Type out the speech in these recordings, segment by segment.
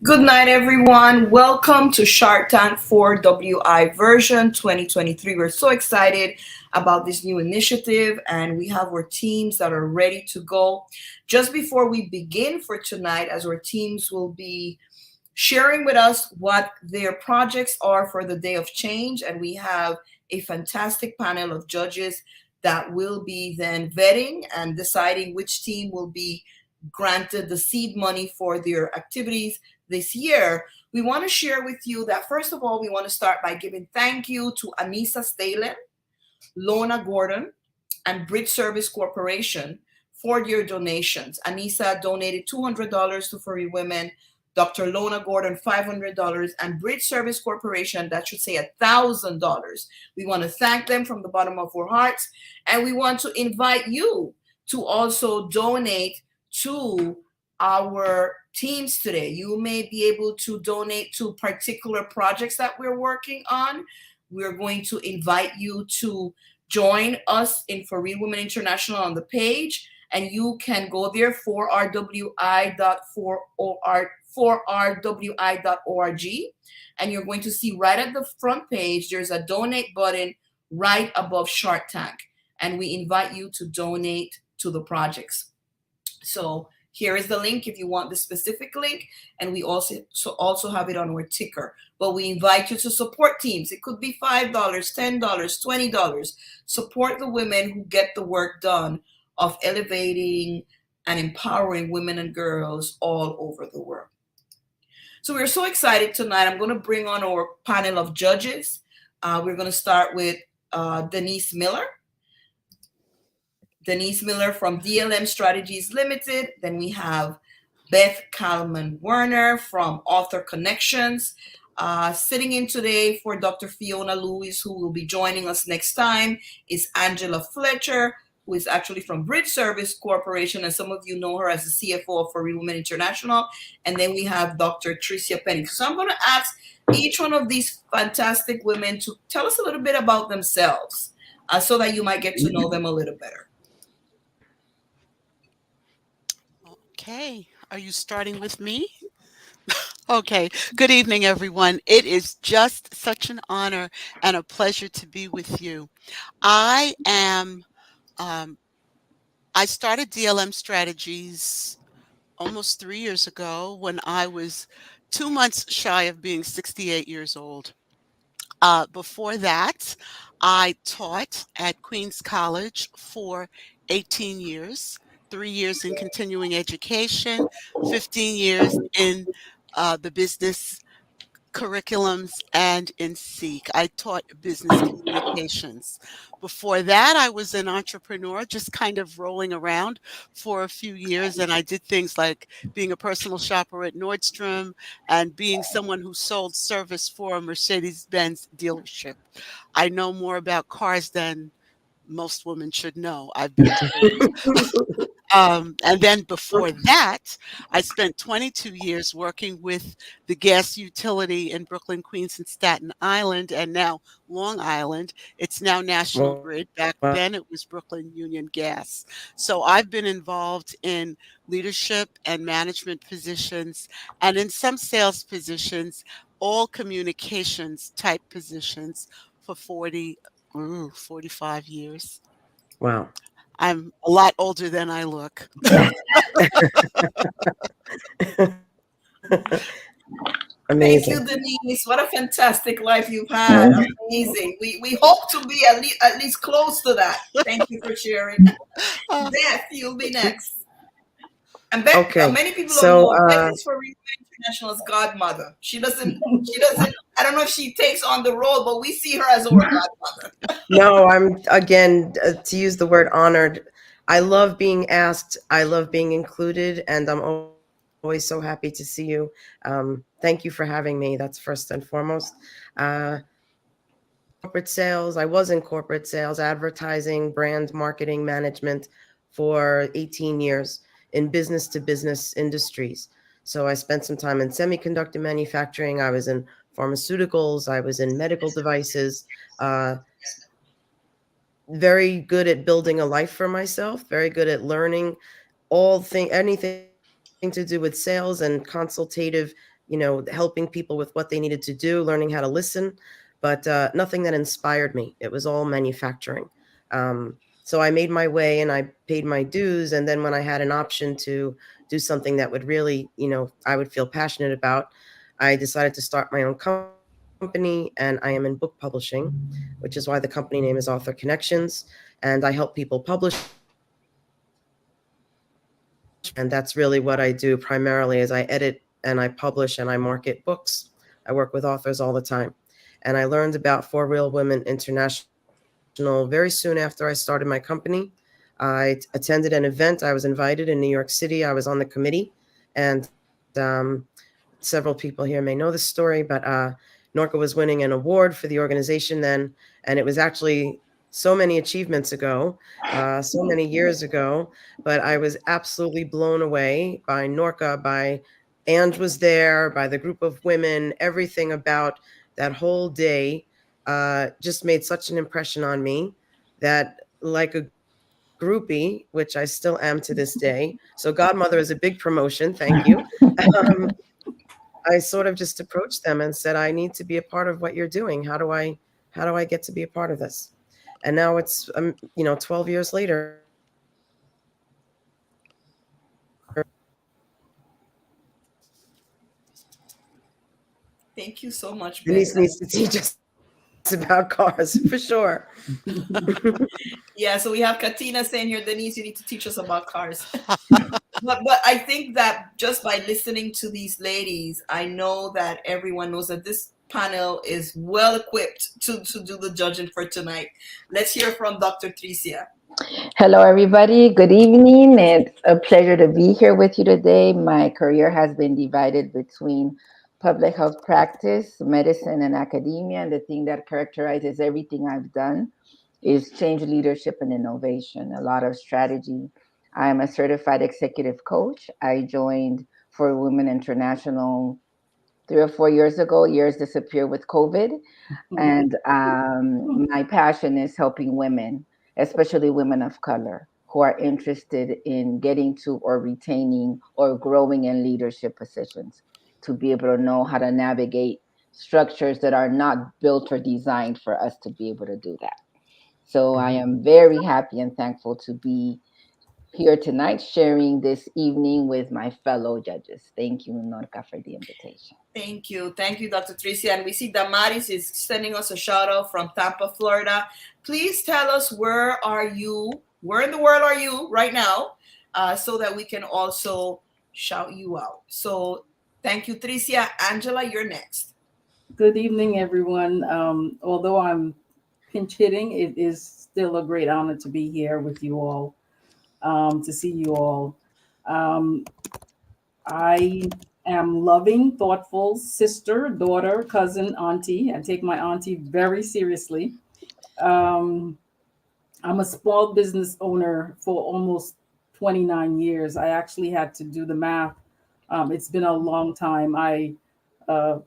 Good night, everyone. Welcome to Shark Tank 4WI version 2023. We're so excited about this new initiative, and we have our teams that are ready to go. Just before we begin for tonight, as our teams will be sharing with us what their projects are for the Day of Change, and we have a fantastic panel of judges that will be then vetting and deciding which team will be granted the seed money for their activities this year. We want to share with you that first of all, we want to start by giving thank you to Anissa Stalen, Lona Gordon, and Bridge Service Corporation for your donations. Anissa donated $200 to Furry Women, Dr. Lona Gordon $500, and Bridge Service Corporation, that should say $1,000. We want to thank them from the bottom of our hearts, and we want to invite you to also donate to our teams today. You may be able to donate to particular projects that we're working on. We're going to invite you to join us in For Real Women International on the page, and you can go there, 4rwi.org, and you're going to see right at the front page, there's a donate button right above Shark Tank, and we invite you to donate to the projects. So here is the link if you want the specific link, and we also have it on our ticker. But we invite you to support teams. It could be $5, $10, $20. Support the women who get the work done of elevating and empowering women and girls all over the world. So we're so excited tonight. I'm going to bring on our panel of judges. We're going to start with Denise Miller. Denise Miller from DLM Strategies Limited. Then we have Beth Kallman Werner from Author Connections. Sitting in today for Dr. Fiona Lewis, who will be joining us next time, is Angela Fletcher, who is actually from Bridge Service Corporation, and some of you know her as the CFO for Real Women International. And then we have Dr. Tricia Penniecook. So I'm going to ask each one of these fantastic women to tell us a little bit about themselves, so that you might get to know them a little better. Okay, are you starting with me? Okay, good evening, everyone. It is just such an honor and a pleasure to be with you. I started DLM Strategies almost 3 years ago when I was 2 months shy of being 68 years old. Before that, I taught at Queens College for 18 years. 3 years in continuing education, 15 years in the business curriculums, and in SEEK. I taught business communications. Before that, I was an entrepreneur, just kind of rolling around for a few years. And I did things like being a personal shopper at Nordstrom and being someone who sold service for a Mercedes-Benz dealership. I know more about cars than most women should know, I've been told. And then before that, I spent 22 years working with the gas utility in Brooklyn, Queens, and Staten Island, and now Long Island. It's now National Grid. Back then, it was Brooklyn Union Gas. So I've been involved in leadership and management positions, and in some sales positions, all communications type positions for 45 years. Wow. I'm a lot older than I look. Amazing. Thank you, Denise. What a fantastic life you've had. Amazing. We hope to be at least close to that. Thank you for sharing. Beth, you'll be next. And Beth, Okay. many people So, don't know Beth is for Real Women International's godmother. She doesn't, I don't know if she takes on the role, but we see her as our godmother. No, I'm, again, to use the word honored, I love being asked, I love being included, and I'm always so happy to see you. Thank you for having me. That's first and foremost. Corporate sales, I was in corporate sales, advertising, brand marketing, management for 18 years in business to business industries. So I spent some time in semiconductor manufacturing. I was in pharmaceuticals. I was in medical devices. Very good at building a life for myself. Very good at learning anything to do with sales and consultative helping people with what they needed to do, learning how to listen, but nothing that inspired me. It was all manufacturing. So I made my way and I paid my dues. And then when I had an option to do something that would really, I would feel passionate about, I decided to start my own company, and I am in book publishing, which is why the company name is Author Connections. And I help people publish books, and that's really what I do primarily is I edit and I publish and I market books. I work with authors all the time. And I learned about For Real Women International very soon after I started my company. I attended an event. I was invited in New York City. I was on the committee, and several people here may know this story, but Norca was winning an award for the organization then, and it was actually so many achievements ago, so many years ago, but I was absolutely blown away by Norca, by Ange was there, by the group of women, everything about that whole day just made such an impression on me that, like a groupie, which I still am to this day. So Godmother is a big promotion. Thank you. Um, I sort of just approached them and said, I need to be a part of what you're doing. How do I get to be a part of this? And now it's 12 years later, and Thank you so much, Beth. Denise needs to teach us about cars for sure. Yeah, so we have Katina saying here, Denise, you need to teach us about cars. But I think that just by listening to these ladies, I know that everyone knows that this panel is well equipped to do the judging for tonight. Let's hear from Dr. Tricia. Hello, everybody. Good evening. It's a pleasure to be here with you today. My career has been divided between public health practice, medicine, and academia. And the thing that characterizes everything I've done is change leadership and innovation, a lot of strategy. I'm a certified executive coach. I joined For Women International 3 or 4 years ago. Years disappear with COVID. And my passion is helping women, especially women of color, who are interested in getting to or retaining or growing in leadership positions, to be able to know how to navigate structures that are not built or designed for us to be able to do that. So I am very happy and thankful to be here tonight sharing this evening with my fellow judges. Thank you, Norca, for the invitation. Thank you. Thank you, Dr. Tricia. And we see Damaris is sending us a shout out from Tampa, Florida. Please tell us where are you? Where in the world are you right now? So that we can also shout you out. So thank you, Tricia. Angela, you're next. Good evening, everyone. Although I'm pinch hitting, it is still a great honor to be here with you all, to see you all. Um, I am loving, thoughtful sister, daughter, cousin, auntie. I take my auntie very seriously. Um, I'm a small business owner for almost 29 years. I actually had to do the math. It's been a long time. I uh,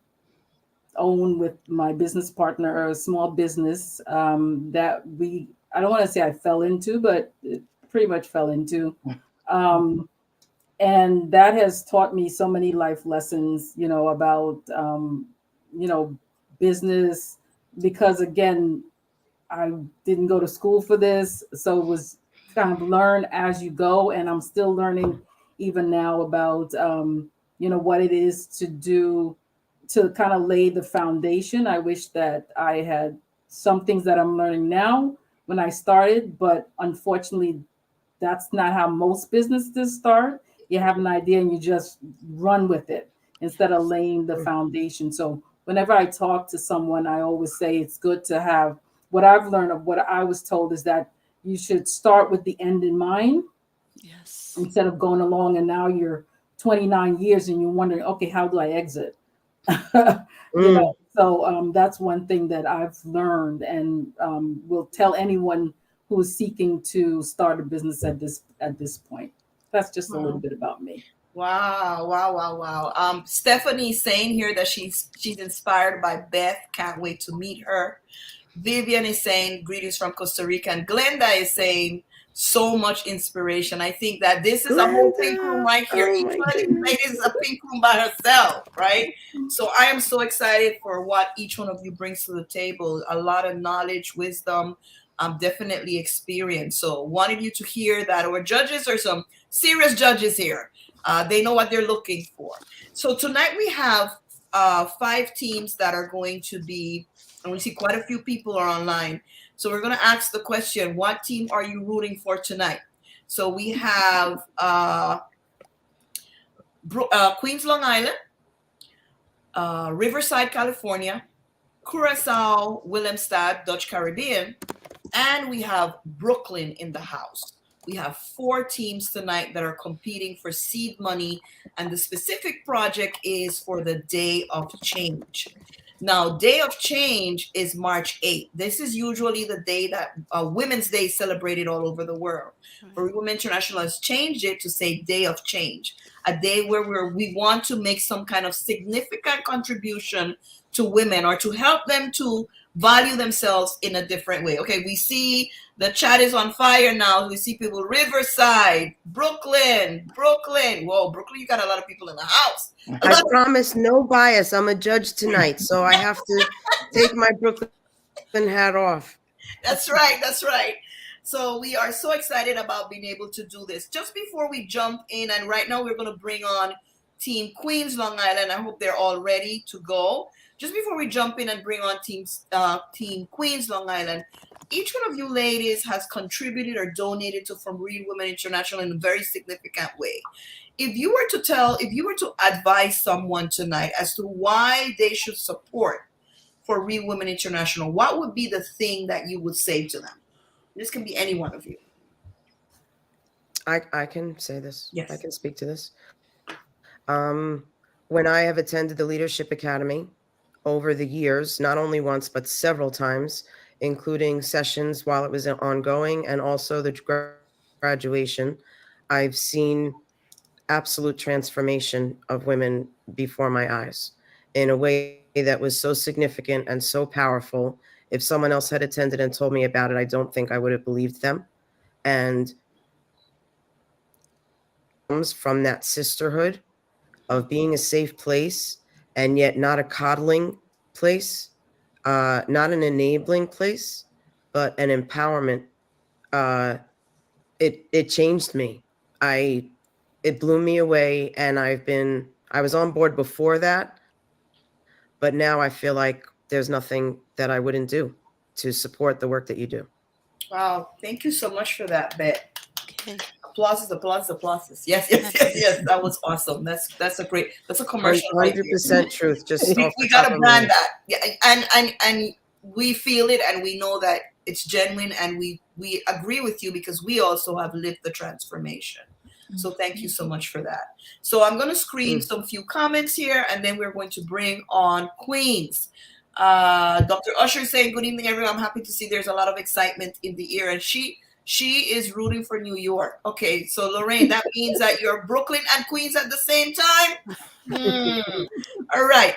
own with my business partner a small business that I don't want to say I fell into, but it pretty much fell into. Um, and that has taught me so many life lessons, about, you know, business, because again, I didn't go to school for this. So it was kind of learn as you go. And I'm still learning even now about, what it is to do to kind of lay the foundation. I wish that I had some things that I'm learning now when I started, but unfortunately, that's not how most businesses start. You have an idea and you just run with it instead of laying the foundation. So whenever I talk to someone, I always say it's good to have what I've learned of what I was told is that you should start with the end in mind Yes. instead of going along and now you're 29 years and you're wondering, okay, how do I exit? So that's one thing that I've learned and will tell anyone who is seeking to start a business at this point. That's just a little bit about me. Wow, wow, wow, wow. Stephanie's saying here that she's inspired by Beth. Can't wait to meet her. Vivian is saying greetings from Costa Rica, and Glenda is saying so much inspiration. I think that this is a whole pink room Glenda. right here. Oh Each my one of these goodness. ladies is a pink room by herself, right? So I am so excited for what each one of you brings to the table. A lot of knowledge, wisdom, definitely experience. So wanted you to hear that our judges are some serious judges here. They know what they're looking for. So tonight we have five teams that are going to be, and we see quite a few people are online. So we're going to ask the question, what team are you rooting for tonight? So we have Queens, Long Island, Riverside, California, Curacao, Willemstad, Dutch Caribbean, and we have Brooklyn in the house. We have four teams tonight that are competing for seed money, and the specific project is for the Day of Change. Now, Day of Change is March 8th. This is usually the day that Women's Day is celebrated all over the world. Right. But Women International has changed it to say Day of Change, a day where we want to make some kind of significant contribution to women or to help them to value themselves in a different way. Okay, we see the chat is on fire now. We see people Riverside, Brooklyn, Brooklyn. Whoa, Brooklyn, you got a lot of people in the house. I promise no bias. I'm a judge tonight, so I have to take my Brooklyn hat off. That's right. That's right. So we are so excited about being able to do this. Just before we jump in, and right now we're going to bring on Team Queens Long Island. I hope they're all ready to go. Just before we jump in and bring on Team Queens Long Island, each one of you ladies has contributed or donated to From Real Women International in a very significant way. If you were to advise someone tonight as to why they should support For Real Women International, what would be the thing that you would say to them? This can be any one of you. I can say this. Yes. I can speak to this. When I have attended the Leadership Academy over the years, not only once, but several times, including sessions while it was ongoing and also the graduation, I've seen absolute transformation of women before my eyes in a way that was so significant and so powerful. If someone else had attended and told me about it, I don't think I would have believed them. And comes from that sisterhood of being a safe place and yet not a coddling place, not an enabling place, but an empowerment. It changed me. It blew me away, and I was on board before that, but now I feel like there's nothing that I wouldn't do to support the work that you do. Wow. Thank you so much for that, Beth. Okay. Applauses, applauses, applauses. Yes, yes, yes, yes. That was awesome. That's a commercial right here. 100% truth. Just off We the top gotta of my brand head. that. Yeah, and we feel it and we know that it's genuine and we agree with you because we also have lived the transformation. So thank you so much for that. So I'm going to screen some few comments here and then we're going to bring on Queens. Dr. Usher is saying, good evening, everyone. I'm happy to see there's a lot of excitement in the air. And she is rooting for New York. Okay, so Lorraine, that means that you're Brooklyn and Queens at the same time? All right.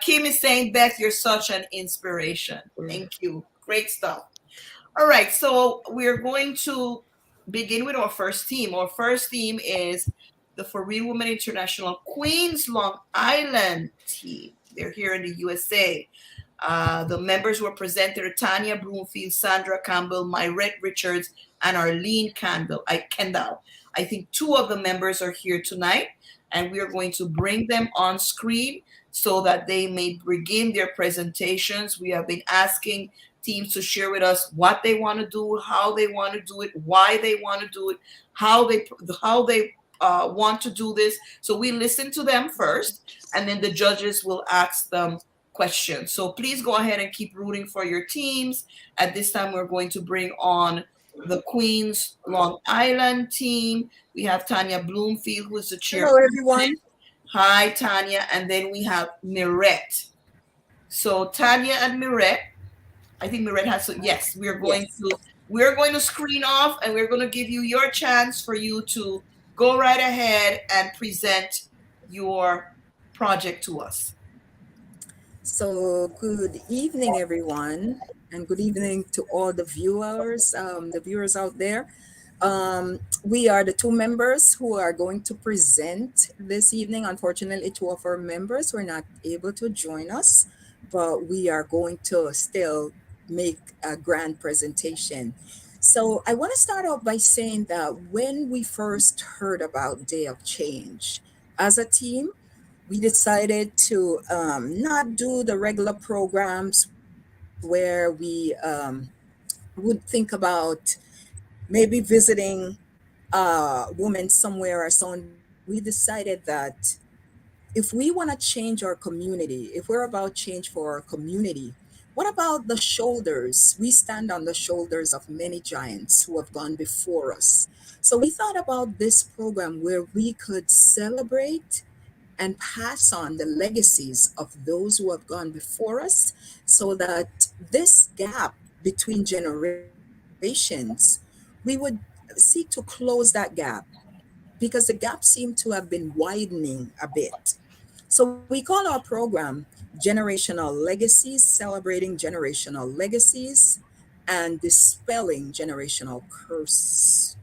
Kim is saying, Beth, you're such an inspiration. Thank you. Great stuff. All right, so we're going to begin with our first team. Our first team is the For Real Women International Queens Long Island team. They're here in the USA. The members were presented are Tanya Broomfield, Sandra Campbell, Myrette Richards, and Arlene Kendall. I think two of the members are here tonight, and we are going to bring them on screen so that they may begin their presentations. We have been asking teams to share with us what they want to do, how they want to do it, why they want to do it, how they want to do this. So we listen to them first, and then the judges will ask them questions. So please go ahead and keep rooting for your teams. At this time, we're going to bring on the Queens Long Island team. We have Tanya Bloomfield, who is the chair. Hello, everyone. Hi, Tanya. And then we have Mirette. So Tanya and Mirette, I think Mirette has to, yes, we're going to screen off and we're going to give you your chance for you to go right ahead and present your project to us. So good evening, everyone, and good evening to all the viewers out there. We are the two members who are going to present this evening. Unfortunately, two of our members were not able to join us, but we are going to still make a grand presentation. So I want to start out by saying that when we first heard about Day of Change, as a team, we decided to not do the regular programs where we would think about maybe visiting woman somewhere or so. And we decided that if we want to change our community, if we're about change for our community, what about the shoulders? We stand on the shoulders of many giants who have gone before us. So we thought about this program where we could celebrate and pass on the legacies of those who have gone before us so that this gap between generations, we would seek to close that gap because the gap seemed to have been widening a bit. So we call our program Generational Legacies, celebrating generational legacies and dispelling generational curses.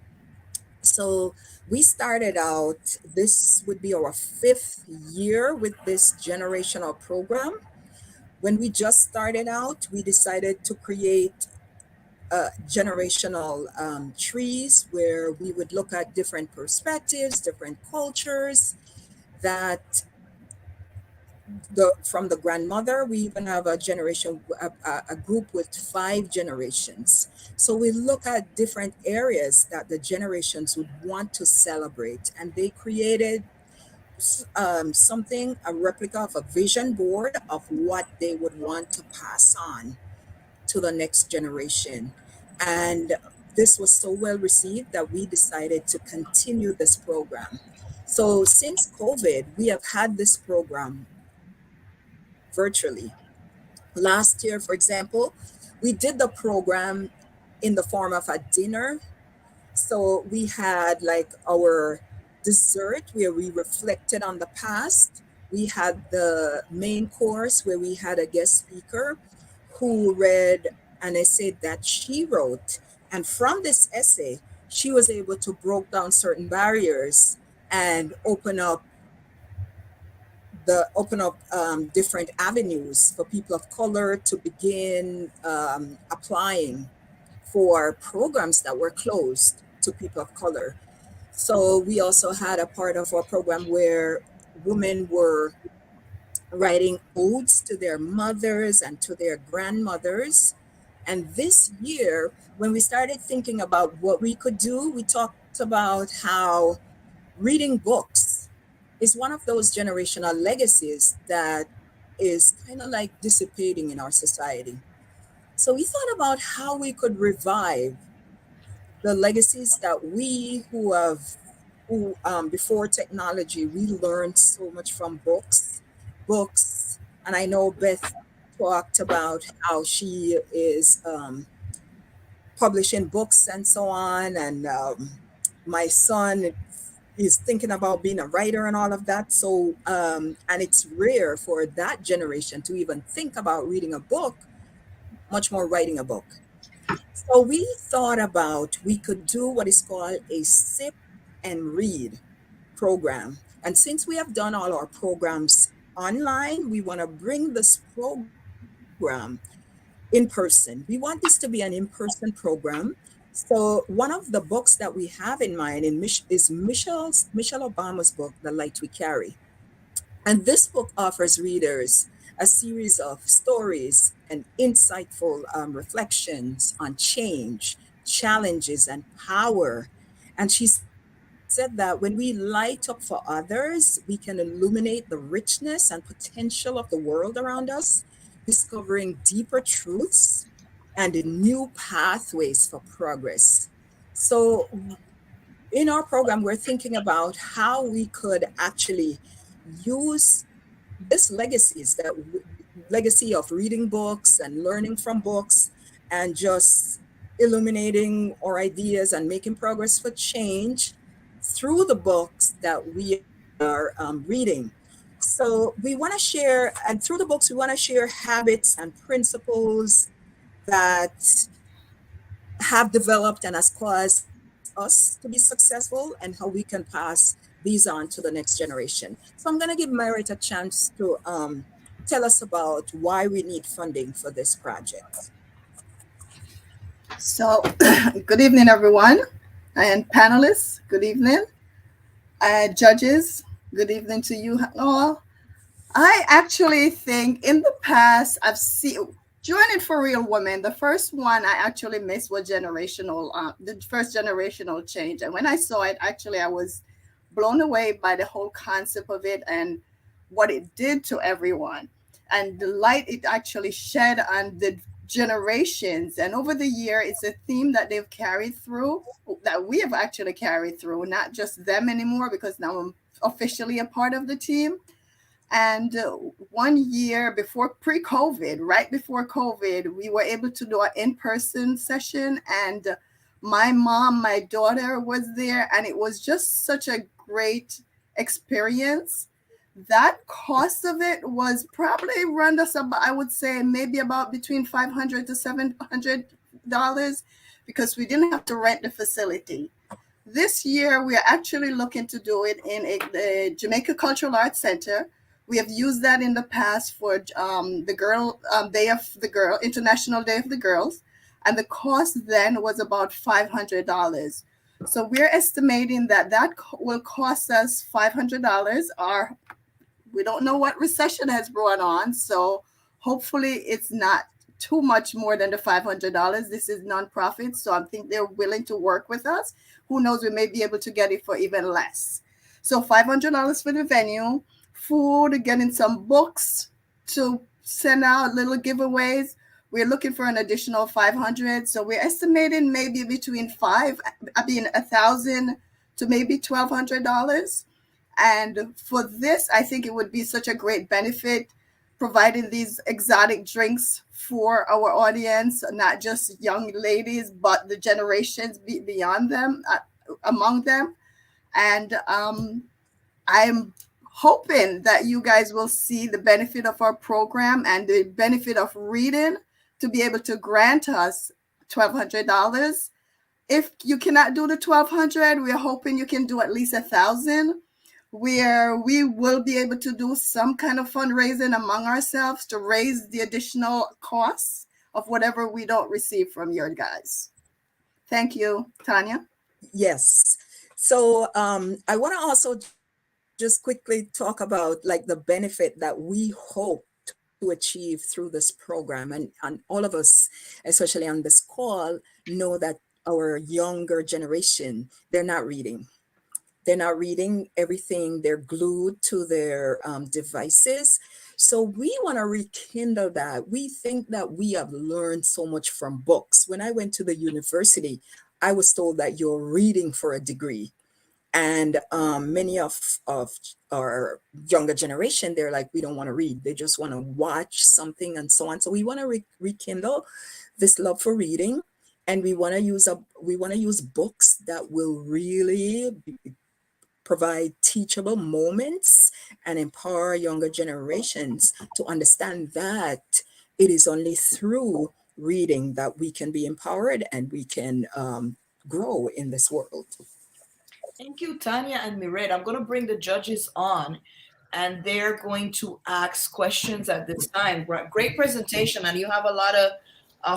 So we started out, this would be our fifth year with this generational program. When we just started out, we decided to create generational trees where we would look at different perspectives, different cultures that from the grandmother, we even have a generation, a group with 5 generations. So we look at different areas that the generations would want to celebrate, and they created something, a replica of a vision board of what they would want to pass on to the next generation. And this was so well received that we decided to continue this program. So since COVID, we have had this program virtually. Last year, for example, we did the program in the form of a dinner. So we had like our dessert where we reflected on the past. We had the main course where we had a guest speaker who read an essay that she wrote. And from this essay, she was able to break down certain barriers and different avenues for people of color to begin applying for programs that were closed to people of color. So we also had a part of our program where women were writing odes to their mothers and to their grandmothers. And this year, when we started thinking about what we could do, we talked about how reading books is one of those generational legacies that is kind of like dissipating in our society. So we thought about how we could revive the legacies that we who before technology, we learned so much from books. And I know Beth talked about how she is publishing books and so on. And my son is thinking about being a writer and all of that. So, and it's rare for that generation to even think about reading a book, much more writing a book. So we thought about we could do what is called a sip and read program. And since we have done all our programs online, we want to bring this program in person. We want this to be an in-person program. So one of the books that we have in mind is Michelle Obama's book, The Light We Carry. And this book offers readers a series of stories and insightful reflections on change, challenges, and power. And she said that when we light up for others, we can illuminate the richness and potential of the world around us, discovering deeper truths and new pathways for progress. So in our program, we're thinking about how we could actually use this legacy of reading books and learning from books and just illuminating our ideas and making progress for change through the books that we are reading. So we want to share, and through the books, we want to share habits and principles that have developed and has caused us us to be successful and how we can pass these on to the next generation. So I'm going to give Merit a chance to tell us about why we need funding for this project. So, good evening, everyone, and panelists. Good evening, judges. Good evening to you all. I actually think in the past I've seen joining for real women. The first one I actually missed was generational, the first generational change. And when I saw it, actually I was blown away by the whole concept of it and what it did to everyone, and the light it actually shed on the generations. And over the year, it's a theme that they've carried through, that we have actually carried through, not just them anymore, because now I'm officially a part of the team. And one year before pre-COVID, right before COVID, we were able to do an in-person session. And my mom, my daughter was there. And it was just such a great experience. That cost of it was probably around us about, I would say maybe about between $500 to $700, because we didn't have to rent the facility. This year, we are actually looking to do it in the Jamaica Cultural Arts Center. We have used that in the past for the girl Day of the Girl, International Day of the Girls, and the cost then was about $500. So we're estimating that will cost us $500. We don't know what recession has brought on, so hopefully it's not too much more than the $500. This is nonprofit, so I think they're willing to work with us. Who knows, we may be able to get it for even less. So $500 for the venue, food, getting some books to send out, little giveaways. We're looking for an additional 500. So we're estimating maybe between $1,000 to maybe $1,200. And for this, I think it would be such a great benefit, providing these exotic drinks for our audience, not just young ladies, but the generations beyond them, among them. And I'm hoping that you guys will see the benefit of our program and the benefit of reading to be able to grant us $1,200. If you cannot do the 1,200, we're hoping you can do at least 1,000, where we will be able to do some kind of fundraising among ourselves to raise the additional costs of whatever we don't receive from your guys. Thank you, Tanya. Yes. So I want to also just quickly talk about like the benefit that we hope to achieve through this program. And all of us, especially on this call, know that our younger generation, they're not reading. They're not reading everything. They're glued to their devices. So we want to rekindle that. We think that we have learned so much from books. When I went to the university, I was told that you're reading for a degree. And many of our younger generation, they're like, we don't want to read. They just want to watch something and so on. So we want to rekindle this love for reading. And we want to use books that will really provide teachable moments and empower younger generations to understand that it is only through reading that we can be empowered and we can grow in this world. Thank you, Tanya and Miret. I'm going to bring the judges on, and they're going to ask questions at this time. Great presentation, and you have a lot of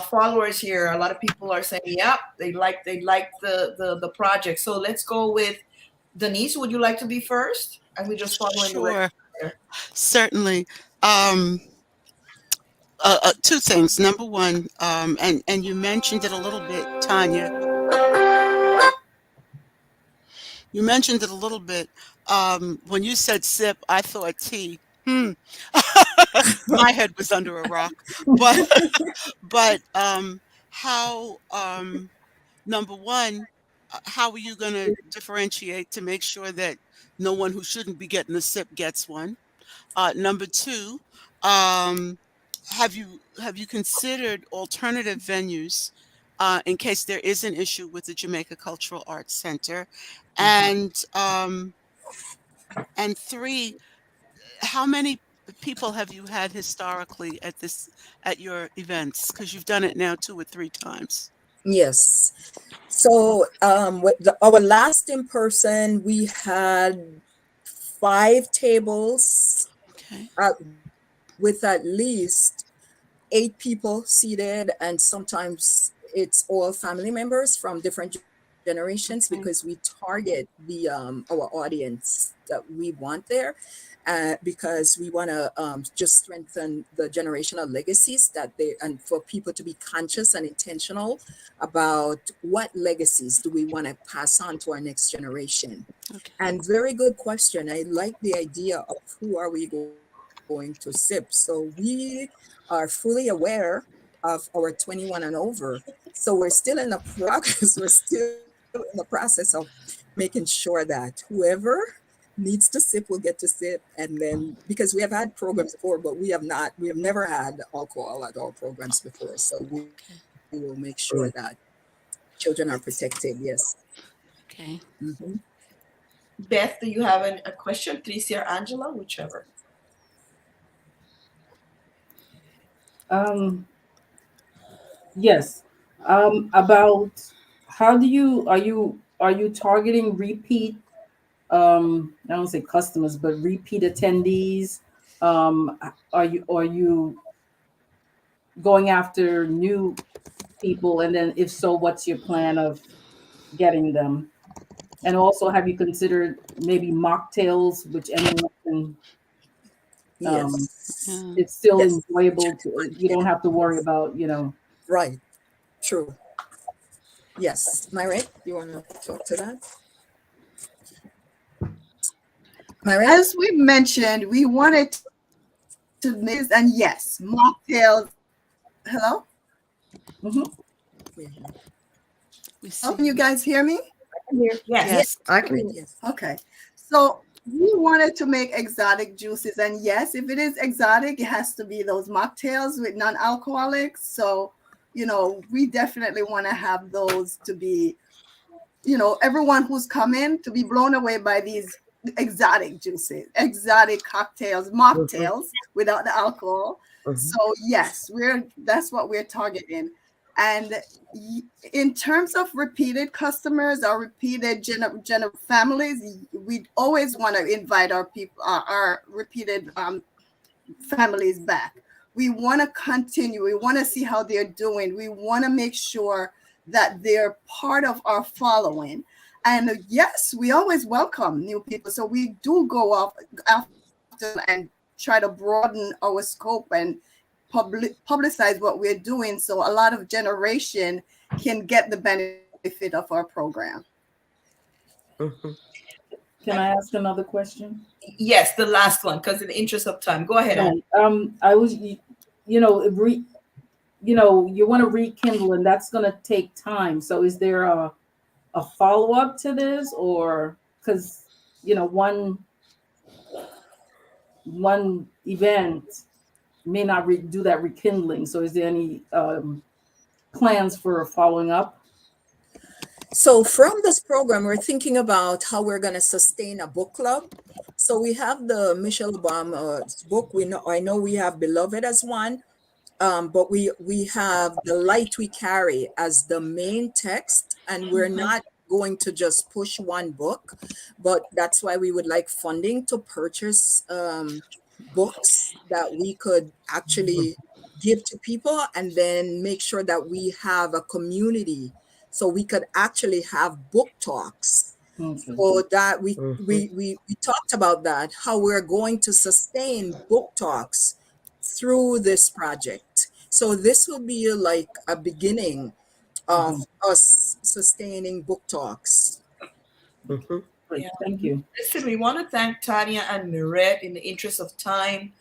followers here. A lot of people are saying, "Yep, they like the project." So let's go with Denise. Would you like to be first? And we just follow in the Sure, there. certainly. Two things. Number one, and you mentioned it a little bit, Tanya. You mentioned it a little bit. When you said sip, I thought tea. My head was under a rock. But how number one, how are you going to differentiate to make sure that no one who shouldn't be getting a sip gets one? Number two, um, have you considered alternative venues in case there is an issue with the Jamaica Cultural Arts Center? And three, how many people have you had historically at your events? Because you've done it now 2 or 3 times. Yes. So with our last in person, we had 5 tables Okay. with at least 8 people seated, and sometimes it's all family members from different generations because Okay. we target the our audience that we want there, because we want to just strengthen the generational legacies that they, and for people to be conscious and intentional about what legacies do we want to pass on to our next generation. Okay. And very good question. I like the idea of who are we going to sip. So we are fully aware of our 21 and over. So we're still in the progress. We're still in the process of making sure that whoever needs to sip will get to sip. And then, because we have had programs before, but we have never had alcohol at our programs before. So we will make sure that children are protected. Yes. Okay. Hmm. Beth, do you have a question? Tricia or Angela, whichever. Um, yes. About how do you are you targeting repeat I don't say customers, but repeat attendees? Are you going after new people, and then if so, what's your plan of getting them? And also, have you considered maybe mocktails, which anyone can? Um, Yes. Yeah. it's still Yes. enjoyable to. You don't have to worry about Right. True. Yes. Myra, you want to talk to that? Myra? As we mentioned, we wanted to miss, and yes, mocktails. Hello? Mhm. Yeah. We Oh, see can you you. guys hear me? Yes. Yes. Yes, I can. Yes. Okay. So we wanted to make exotic juices. And yes, if it is exotic, it has to be those mocktails with non-alcoholics. So, we definitely want to have those to be, everyone who's coming to be blown away by these exotic juices, exotic cocktails, Mhm, mocktails without the alcohol. mhm, So yes, that's what we're targeting. And in terms of repeated customers or repeated families, we always want to invite our people, our repeated families back. We want to continue. We want to see how they're doing. We want to make sure that they're part of our following. And yes, we always welcome new people. So we do go off after and try to broaden our scope and publicize what we're doing, so a lot of generation can get the benefit of our program. mhm. Can I ask another question? Yes, the last one, because in the interest of time. Go ahead, Anne. Right. I was, you want to rekindle, and that's going to take time. So, is there a follow up to this, or because one event may not do that rekindling? So, is there any plans for following up? So from this program, we're thinking about how we're going to sustain a book club. So we have the Michelle Obama's book. I know we have Beloved as one, but we have The Light We Carry as the main text, and we're not going to just push one book, but that's why we would like funding to purchase books that we could actually give to people, and then make sure that we have a community so we could actually have book talks. Okay. So that we Mhm. we we, we talked about that, how we're going to sustain book talks through this project. So this will be like a beginning of Mhm. us sustaining book talks. Mhm. Great. Yeah. Thank you. Listen, we want to thank Tanya and Mirette in the interest of time.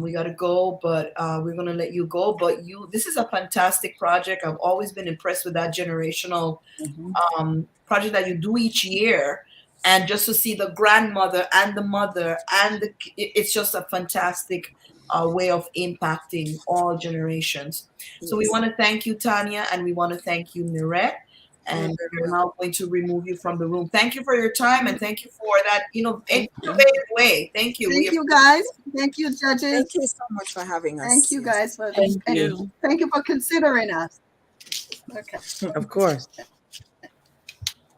We got to go, but we're going to let you go. But this is a fantastic project. I've always been impressed with that generational Mhm. project that you do each year. And just to see the grandmother and the mother it's just a fantastic way of impacting all generations. So we Yes. want to thank you, Tanya, and we want to thank you, Mirette. You're And very we're welcome. now going to remove you from the room. Thank you for your time, and thank you for that, Thank you. innovative way. Thank you. We Thank you, appreciate guys. it. Thank you, judges. Thank you so much for having Thank us. you, Yes. guys, for Thank Thank and you. you. thank you for considering us. Okay. Of course.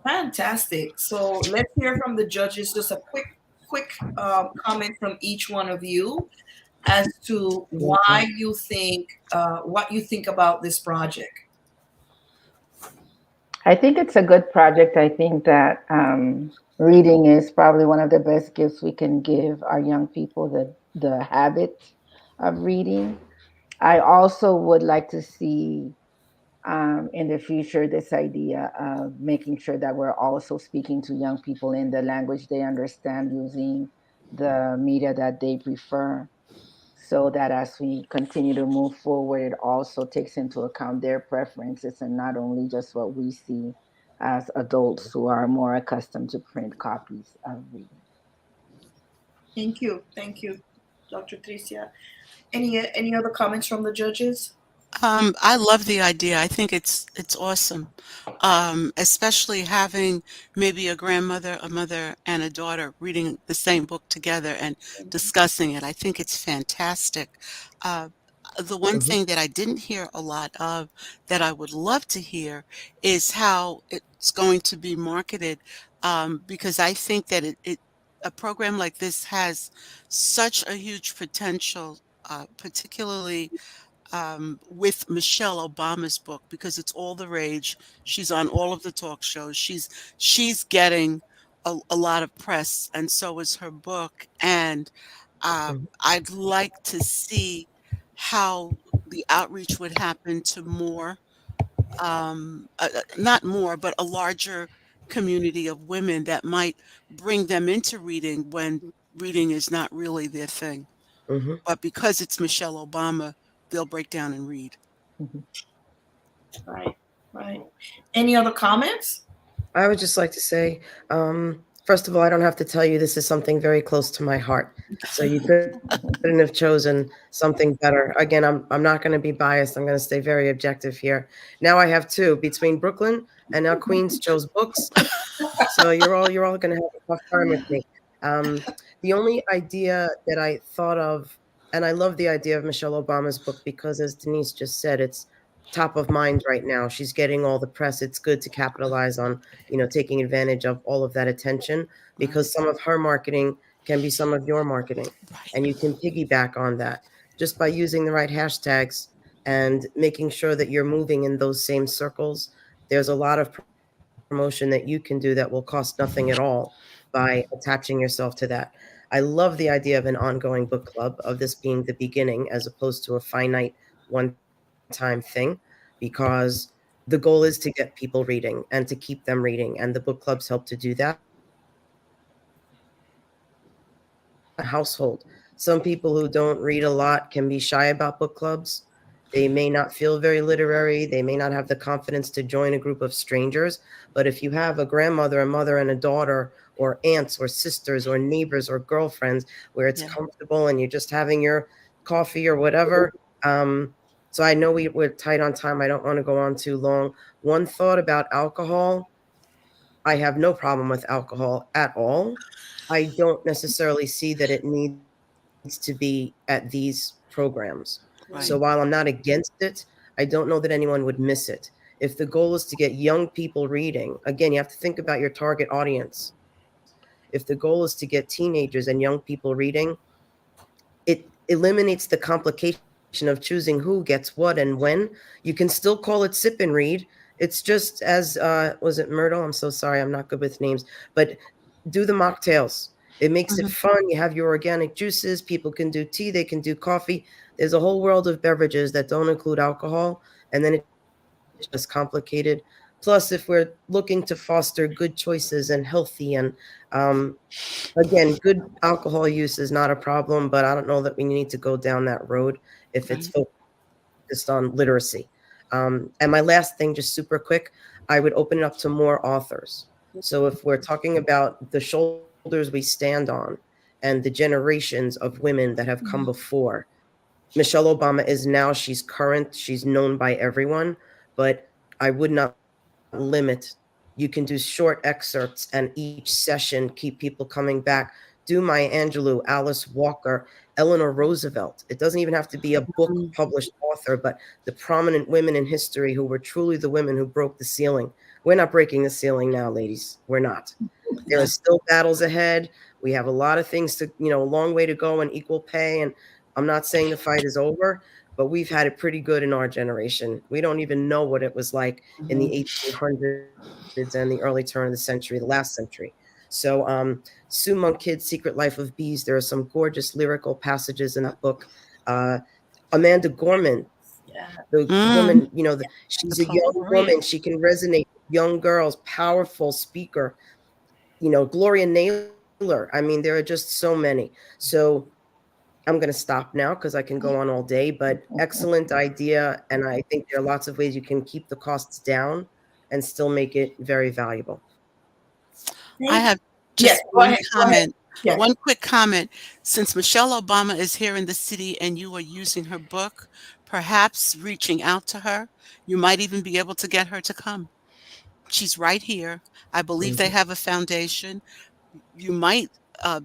Fantastic. So let's hear from the judges. Just a quick comment from each one of you as to why you think what you think about this project. I think it's a good project. I think that reading is probably one of the best gifts we can give our young people, the habit of reading. I also would like to see in the future this idea of making sure that we're also speaking to young people in the language they understand using the media that they prefer, so that as we continue to move forward, it also takes into account their preferences and not only just what we see as adults who are more accustomed to print copies of reading. Thank you, Dr. Tricia. Any other comments from the judges? I love the idea. I think it's awesome. Especially having maybe a grandmother, a mother, and a daughter reading the same book together and discussing it. I think it's fantastic. Uh, the one Mhm. thing that I didn't hear a lot of that I would love to hear is how it's going to be marketed, because I think that a program like this has such a huge potential, particularly with Michelle Obama's book, because it's all the rage. She's on all of the talk shows. She's getting a lot of press, and so is her book. And Mhm. I'd like to see how the outreach would happen to more, not more, but a larger community of women that might bring them into reading when reading is not really their thing. Mhm. But because it's Michelle Obama, they'll break down and read. Mhm. Right, right. Any other comments? I would just like to say, first of all, I don't have to tell you this is something very close to my heart. So you couldn't have chosen something better. Again, I'm not going to be biased. I'm going to stay very objective here. Now I have two between Brooklyn and now Queens chose books. So you're all going to have a tough time with me. Um, the only idea that I thought of, and I love the idea of Michelle Obama's book because, as Denise just said, it's top of mind right now. She's getting all the press. It's good to capitalize on, taking advantage of all of that attention Right, because some of her marketing can be some of your marketing, and right. you can piggyback on that just by using the right hashtags and making sure that you're moving in those same circles. There's a lot of promotion that you can do that will cost nothing at all by attaching yourself to that. I love the idea of an ongoing book club, of this being the beginning as opposed to a finite one time thing, because the goal is to get people reading and to keep them reading. And the book clubs help to do that. Household. Some people who don't read a lot can be shy about book clubs. They may not feel very literary. They may not have the confidence to join a group of strangers. But if you have a grandmother, a mother, and a daughter, or aunts, or sisters, or neighbors, or girlfriends, where it's Yeah. comfortable and you're just having your coffee or whatever. So I know we're tight on time. I don't want to go on too long. One thought about alcohol: I have no problem with alcohol at all. I don't necessarily see that it needs to be at these programs. So while I'm Right. not against it, I don't know that anyone would miss it. If the goal is to get young people reading, again, you have to think about your target audience. If the goal is to get teenagers and young people reading, it eliminates the complication of choosing who gets what and when. You can still call it sip and read. It's just as was it Myrtle? I'm so sorry, I'm not good with names, but do the mocktails. It makes it Mhm. fun. You have your organic juices. People can do tea. They can do coffee. There's a whole world of beverages that don't include alcohol, and then it just gets less complicated. Plus, if we're looking to foster good choices and healthy and again, good alcohol use is not a problem, but I don't know that we need to go down that road if it's Right. focused on literacy. And my last thing, just super quick, I would open it up to more authors. So if we're talking about the shoulders we stand on and the generations of women that have come Mhm. before, Michelle Obama is now, she's current, she's known by everyone, but I would not limit. You can do short excerpts and each session keep people coming back. Do Maya Angelou, Alice Walker, Eleanor Roosevelt. It doesn't even have to be a book published author, but the prominent women in history who were truly the women who broke the ceiling. We're not breaking the ceiling now, ladies. We're not. There are still battles ahead. We have a lot of things to, a long way to go in equal pay. And I'm not saying the fight is over, but we've had it pretty good in our generation. We don't even know what it was like in the 1800s and the early turn of the century, the last century. So, Sue Monk Kidd's Secret Life of Bees, there are some gorgeous lyrical passages in that book. Amanda Gorman, the woman, she's a young woman. She can resonate with young girls, powerful speaker. Gloria Naylor. I mean, there are just so many. So I'm going to stop now because I can go on all day, but excellent idea. And I think there are lots of ways you can keep the costs down and still make it very valuable. I have just one comment. Yes. One quick comment. Since Michelle Obama is here in the city and you are using her book, perhaps reaching out to her, you might even be able to get her to come. She's right here. I believe they have a foundation. You might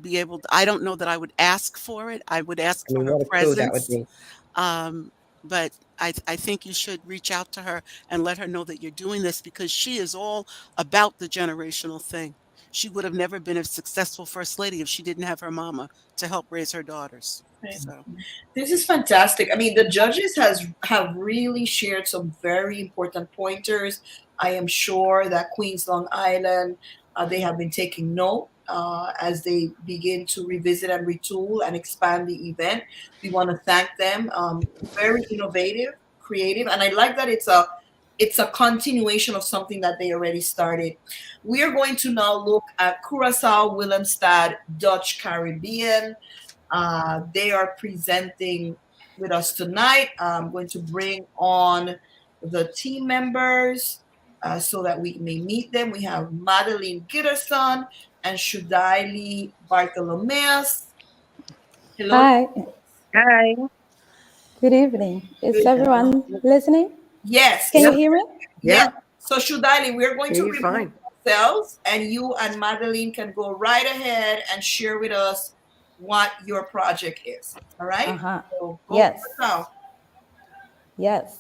be able to, I don't know that I would ask for it. I would ask for her presence. That would be. But I think you should reach out to her and let her know that you're doing this because she is all about the generational thing. She would have never been a successful first lady if she didn't have her mama to help raise her daughters. So this is fantastic. I mean, the judges have really shared some very important pointers. I am sure that Queens Long Island, they have been taking note as they begin to revisit and retool and expand the event. We want to thank them. Very innovative, creative, and I like that it's a continuation of something that they already started. We are going to now look at Curacao, Willemstad, Dutch Caribbean. They are presenting with us tonight. I'm going to bring on the team members so that we may meet them. We have Madeline Gitterson and Shudaili Bartholomeus. Hello. Hi. Hi. Good evening. Is everyone listening? Yes. Can you hear me? Yeah. So Shudaili, we're going to review ourselves, and you and Madeline can go right ahead and share with us what your project is. All right? So yes. Yes.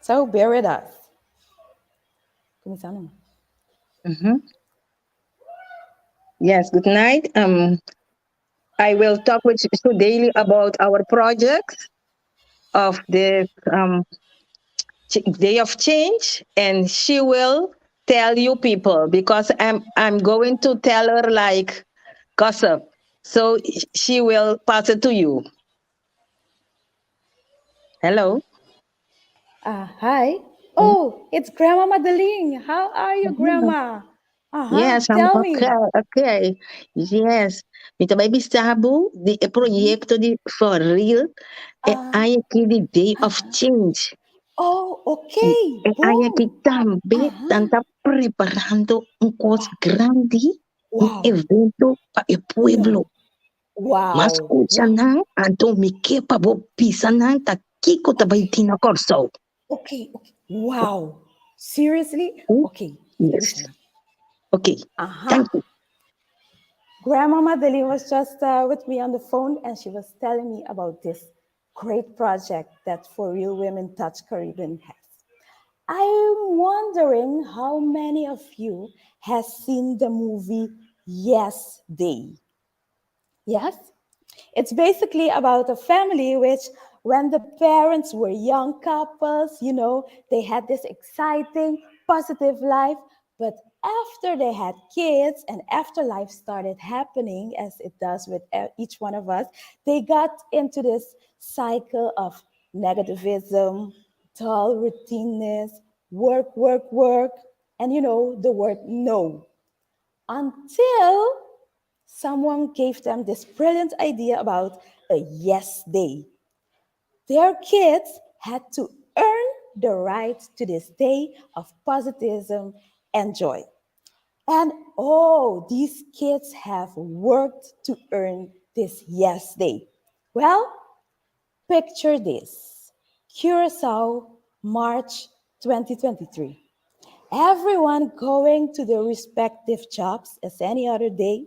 So bear with us. Yes, good night. I will talk with you daily about our project of the Day of Change, and she will tell you people because I'm going to tell her like gossip, so she will pass it to you. Hello. Hi. Oh, it's Grandma Madeline. How are you, Grandma? Yes, I'm tell okay. me. Okay. Yes. Muito bem, Bisabu, the proyecto de for real. I aqui the Day of Change. Oh, okay. Aí aqui também está preparando coisa grande, evento para o pueblo. Mas escuta, não, então me quepa vou pisar não, tá aqui que eu vai ter na corso. Okay. Wow. Seriously? Okay. Yes. Okay. Thank you. Grandma Madeline was just with me on the phone, and she was telling me about this great project that For Real Women Touch Caribbean has. I'm wondering how many of you has seen the movie Yes Day. Yes? It's basically about a family which, when the parents were young couples, they had this exciting, positive life. But after they had kids and after life started happening, as it does with each one of us, they got into this cycle of negativism, dull routineness, work, and the word no. Until someone gave them this brilliant idea about a yes day. Their kids had to earn the right to this day of positivism and joy. And these kids have worked to earn this yes day. Well, picture this. Curacao, March 2023. Everyone going to their respective jobs as any other day.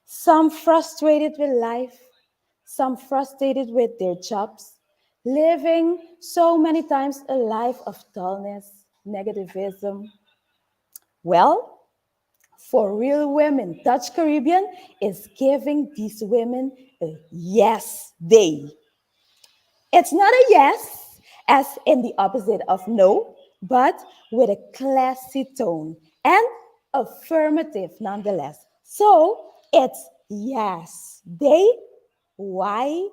some frustrated with life, some frustrated with their jobs, living so many times a life of dullness, negativism. Well, for real women, Dutch Caribbean is giving these women a yes day. It's not a yes, as in the opposite of no, but with a classy tone and affirmative nonetheless. So it's yes, they, YAS,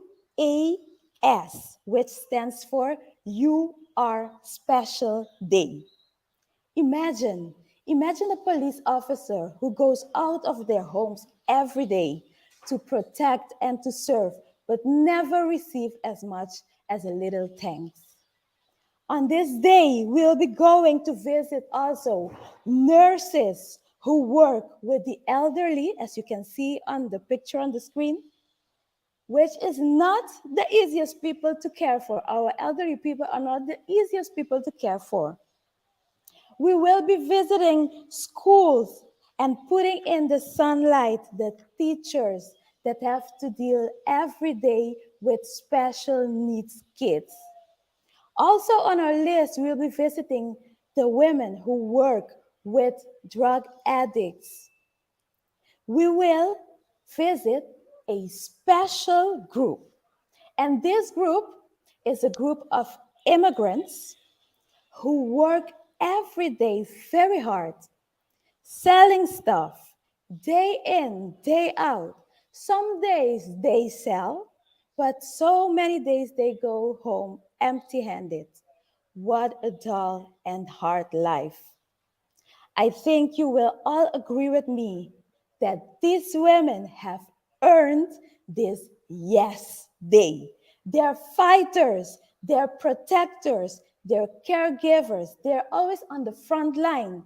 which stands for You Are Special Day. Imagine, imagine a police officer who goes out of their homes every day to protect and to serve, but never receive as much as a little thanks. On this day, we'll be going to visit also nurses who work with the elderly, as you can see on the picture on the screen, which is not the easiest people to care for. Our elderly people are not the easiest people to care for. We will be visiting schools and putting in the sunlight the teachers that have to deal every day with special needs kids. Also on our list, we'll be visiting the women who work with drug addicts. We will visit a special group. And this group is a group of immigrants who work every day very hard, selling stuff day in, day out. Some days they sell, but so many days they go home empty handed. What a dull and hard life. I think you will all agree with me that these women have earned this yes day. They're fighters, they're protectors, they're caregivers, they're always on the front line,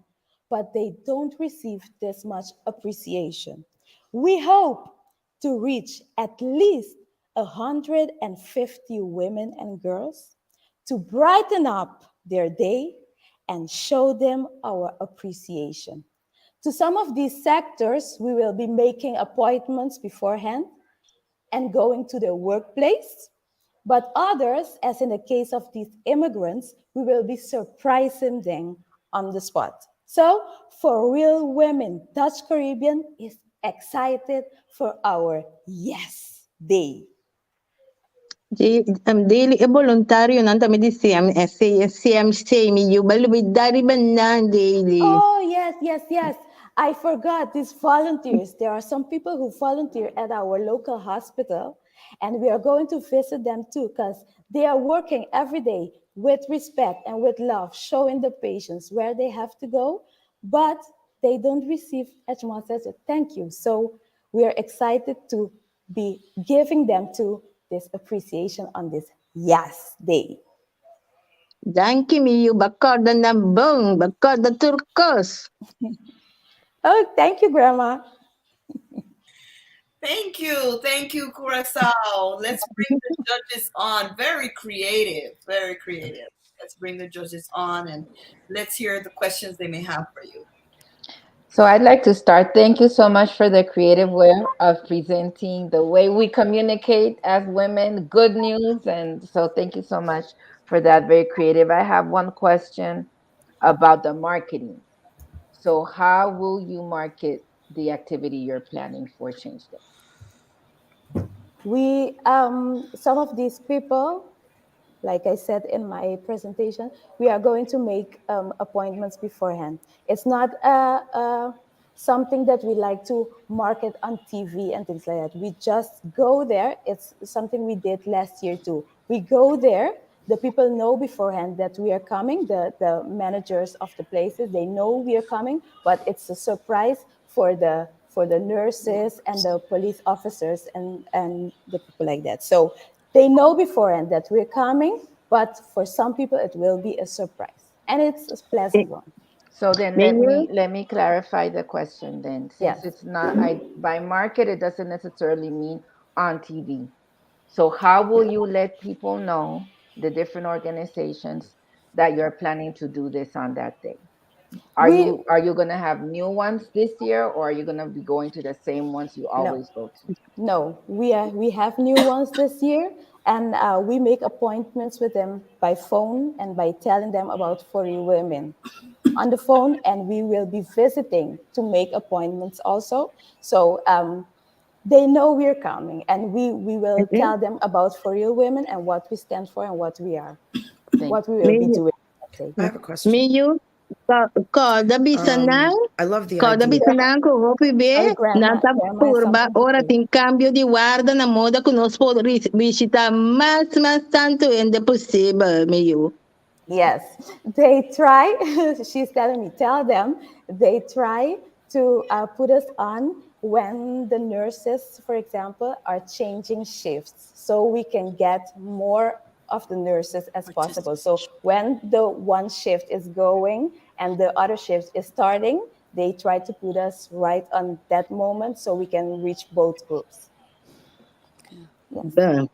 but they don't receive this much appreciation. We hope to reach at least 150 women and girls to brighten up their day and show them our appreciation. To some of these sectors, we will be making appointments beforehand and going to their workplace. But others, as in the case of these immigrants, we will be surprising them on the spot. So, for real women, Dutch Caribbean is excited for our Yes Day. Daily e volontario nanta mi di CM semi you balu dari bandan daily. Oh, yes, yes, yes. I forgot these volunteers. There are some people who volunteer at our local hospital, and we are going to visit them too because they are working every day with respect and with love, showing the patients where they have to go, but they don't receive as much as a thank you. So we are excited to be giving them to this appreciation on this Yes Day. Danke mi you bakar da nambang bakar da turkos. Oh, thank you, Grandma. Thank you, Curacao. Let's bring the judges on. Very creative, very creative. Let's bring the judges on and let's hear the questions they may have for you. So I'd like to start. Thank you so much for the creative way of presenting the way we communicate as women, good news. And so thank you so much for that. Very creative. I have one question about the marketing. So how will you market the activity you're planning for Change Day? We some of these people, like I said in my presentation, we are going to make appointments beforehand. It's not something that we like to market on TV and things like that. We just go there. It's something we did last year too. We go there. The people know beforehand that we are coming. The managers of the places, they know we are coming, but it's a surprise for the nurses and the police officers and the people like that. So they know beforehand that we're coming, but for some people it will be a surprise, and it's a pleasant one. So then let me clarify the question then. Yes. Since it's not by market, it doesn't necessarily mean on TV. So how will you let people know, the different organizations, that you're planning to do this on that day? We Are you gonna have new ones this year, or are you gonna be going to the same ones you no, always go to? no, we have new ones this year, and we make appointments with them by phone and by telling them about For You Women on the phone, and we will be visiting to make appointments also. So they know we're coming, and we will Mhm. tell them about For You Women and what we stand for and what we are, Thank what we will be Mayo, doing that day. I have a question. Mayo, kada bisanang, I love the kada idea. bisanang ko hopi Sorry, be, nata grandma has purba, something to ora say. tin cambio di guarda na moda conosco visita mas tanto ende possible, Mayo. Yes, they try. She's telling me, tell them they try to put us on when the nurses, for example, are changing shifts so we can get more of the nurses as possible. So when the one shift is going and the other shift is starting, they try to put us right on that moment so we can reach both groups. Yes, Ba.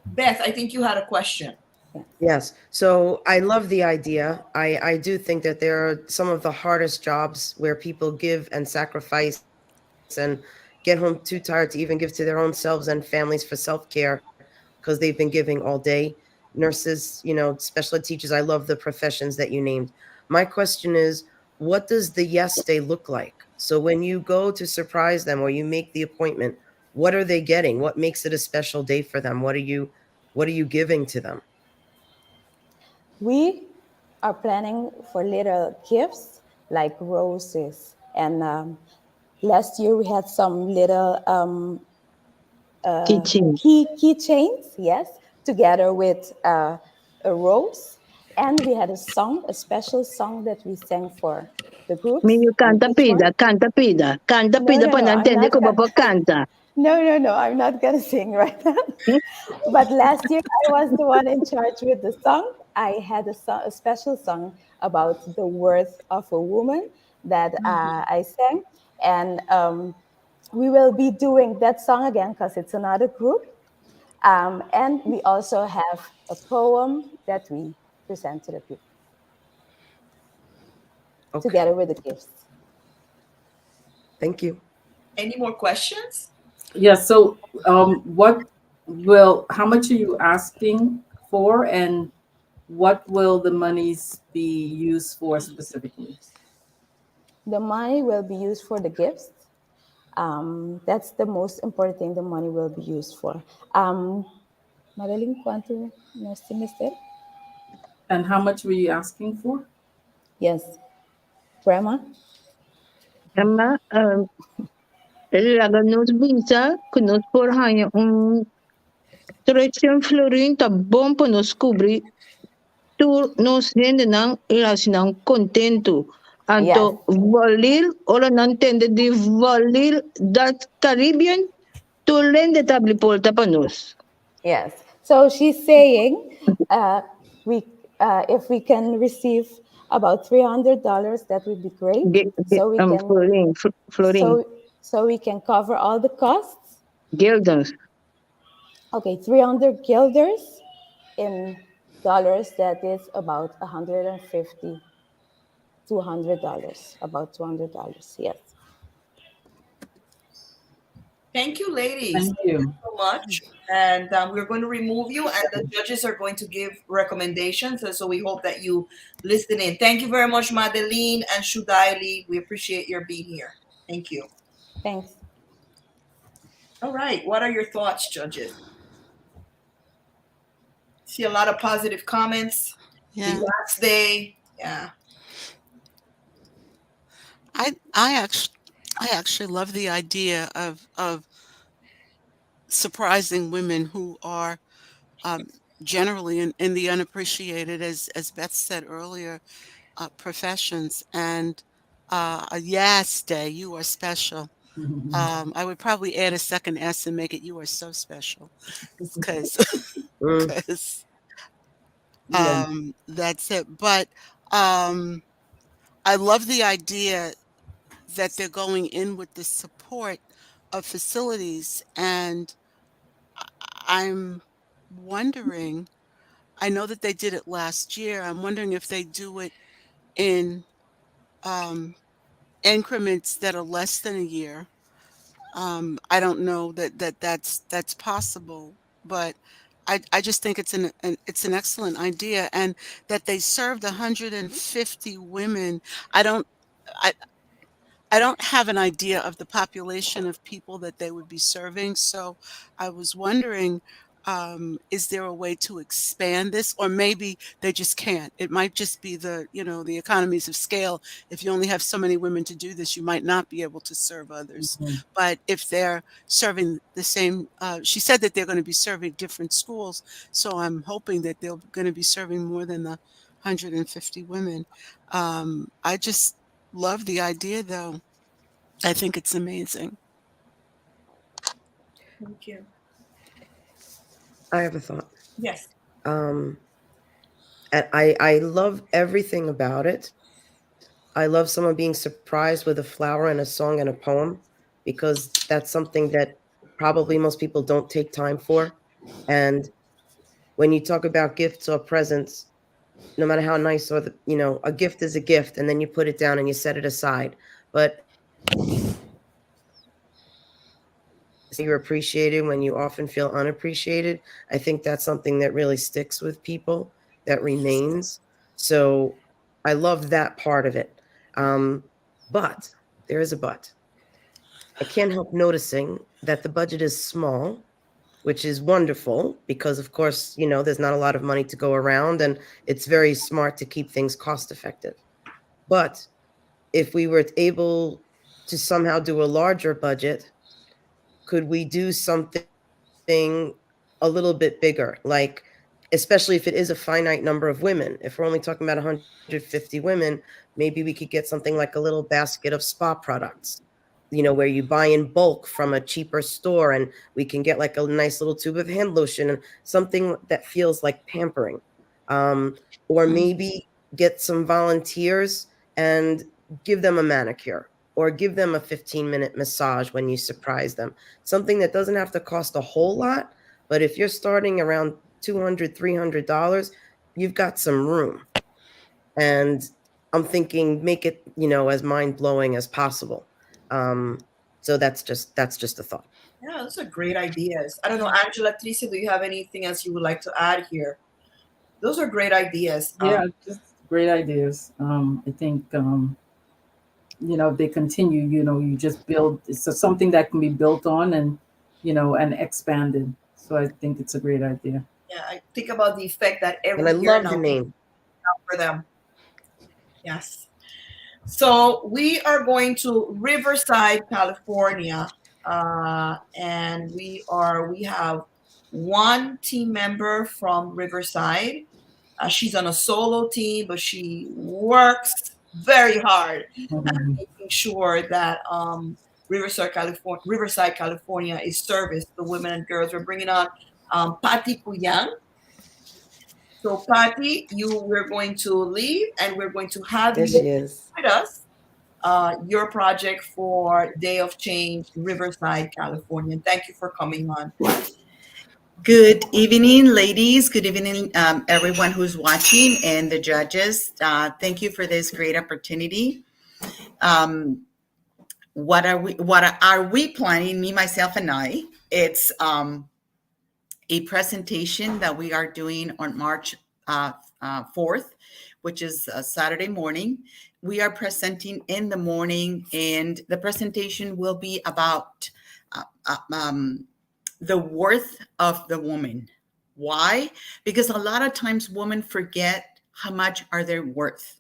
Beth, I think you had a question. yes. Yes. So I love the idea. I do think that there are some of the hardest jobs where people give and sacrifice and get home too tired to even give to their own selves and families for self-care because they've been giving all day. Nurses, special ed teachers, I love the professions that you named. My question is, what does the yes day look like? So when you go to surprise them or you make the appointment, what are they getting? What makes it a special day for them? What are you giving to them? We are planning for little gifts like roses. And last year we had some little Kitchen. keychains, yes, together with a rose. And we had a song, a special song that we sang for the groups, Mayo and canta each one. pida, canta pida, canta No, pida no, pa no, I'm nantende not ko ba gonna. pa canta. No, I'm not gonna sing right now. But last year I was the one in charge with the song. I had a special song about the worth of a woman that I sang, and we will be doing that song again because it's another group. And we also have a poem that we present to the people Okay. together with the gifts. Thank you. Any more questions? Yeah. So, how much are you asking for, and what will the monies be used for specifically? The money will be used for the gifts. That's the most important thing the money will be used for. Um, Magaling quanto no semester? And how much were you asking for? Yes, Grandma? Ama, laga nos bisa, kunos por hanya Tricia Florin tá bom para nos cobrir tu nos rende não elas não contento Yes, anto valir ora não tende de valir da Caribbean tu rende tabli porta para nós. yes. So she's saying we if we can receive about $300, that would be great. So we can Florin, Florin, so we can cover all the costs. guilders, Okay, 300 guilders in dollars. That is about 150, $200, about $200. Yes. Thank you, ladies. Thank Thank you you. so much. And we're going to remove you, and the judges are going to give recommendations. And so we hope that you listen in. Thank you very much, Madeline and Shudaili. We appreciate your being here. Thank you. Thanks. All right. What are your thoughts, judges? See a lot of positive comments. The Yeah. last day. Yeah. I actually I actually love the idea of surprising women who are um, generally in the unappreciated, as Beth said earlier, professions. And a yes day, you are special. I would probably add a second S and make it you are so special, because Mm, because Yeah. that's it. But um, I love the idea that they're going in with the support of facilities, and I'm wondering. I know that they did it last year. I'm wondering if they do it in um, increments that are less than a year. I don't know that's possible, but I just think it's an excellent idea, and that they served 150 women. I don't I I don't have an idea of the population of people that they would be serving, so I was wondering, is there a way to expand this? Or maybe they just can't. It might just be the economies of scale. If you only have so many women to do this, you might not be able to serve others. Mhm. But if they're serving the same, she said that they're going to be serving different schools, so I'm hoping that they're going to be serving more than the 150 women. I just love the idea, though. I think it's amazing. Thank you. I have a thought. Yes. Um, and I love everything about it. I love someone being surprised with a flower and a song and a poem, because that's something that probably most people don't take time for. And when you talk about gifts or presents, no matter how nice or a gift is a gift, and then you put it down and you set it aside. But you're appreciated when you often feel unappreciated. I think that's something that really sticks with people, that remains. So I love that part of it. But there is a but. I can't help noticing that the budget is small, which is wonderful because, of course, there's not a lot of money to go around, and it's very smart to keep things cost effective. But if we were able to somehow do a larger budget, could we do something a little bit bigger? Like, especially if it is a finite number of women. If we're only talking about 150 women, maybe we could get something like a little basket of spa products, where you buy in bulk from a cheaper store, and we can get like a nice little tube of hand lotion and something that feels like pampering. Or maybe get some volunteers and give them a manicure, or give them a 15-minute massage when you surprise them. Something that doesn't have to cost a whole lot, but if you're starting around $200, $300, you've got some room. And I'm thinking, make it, as mind-blowing as possible. So that's just a thought. Yeah, those are great ideas. I don't know, Angela, Tricia, do you have anything else you would like to add here? Those are great ideas. Yeah, just great ideas. I think if they continue, you just build. It's something that can be built on and expanded. So I think it's a great idea. Yeah, I think about the effect that And every I year love now the name. for them. Yes. So we are going to Riverside, California, and we have one team member from Riverside. She's on a solo team, but she works very hard at making sure that Riverside, California is serviced to women and girls. We're bringing on Patty Kuyang. So, Patty, we're going to leave, and we're going to have There you she is. with us. Your project for Day of Change, Riverside, California. Thank you for coming on. Good evening, ladies. Good evening, everyone who's watching, and the judges. Thank you for this great opportunity. What are we planning? Me, myself, and I. It's a presentation that we are doing on March 4th, which is Saturday morning. We are presenting in the morning, and the presentation will be about the worth of the woman. Why? Because a lot of times women forget how much are they worth.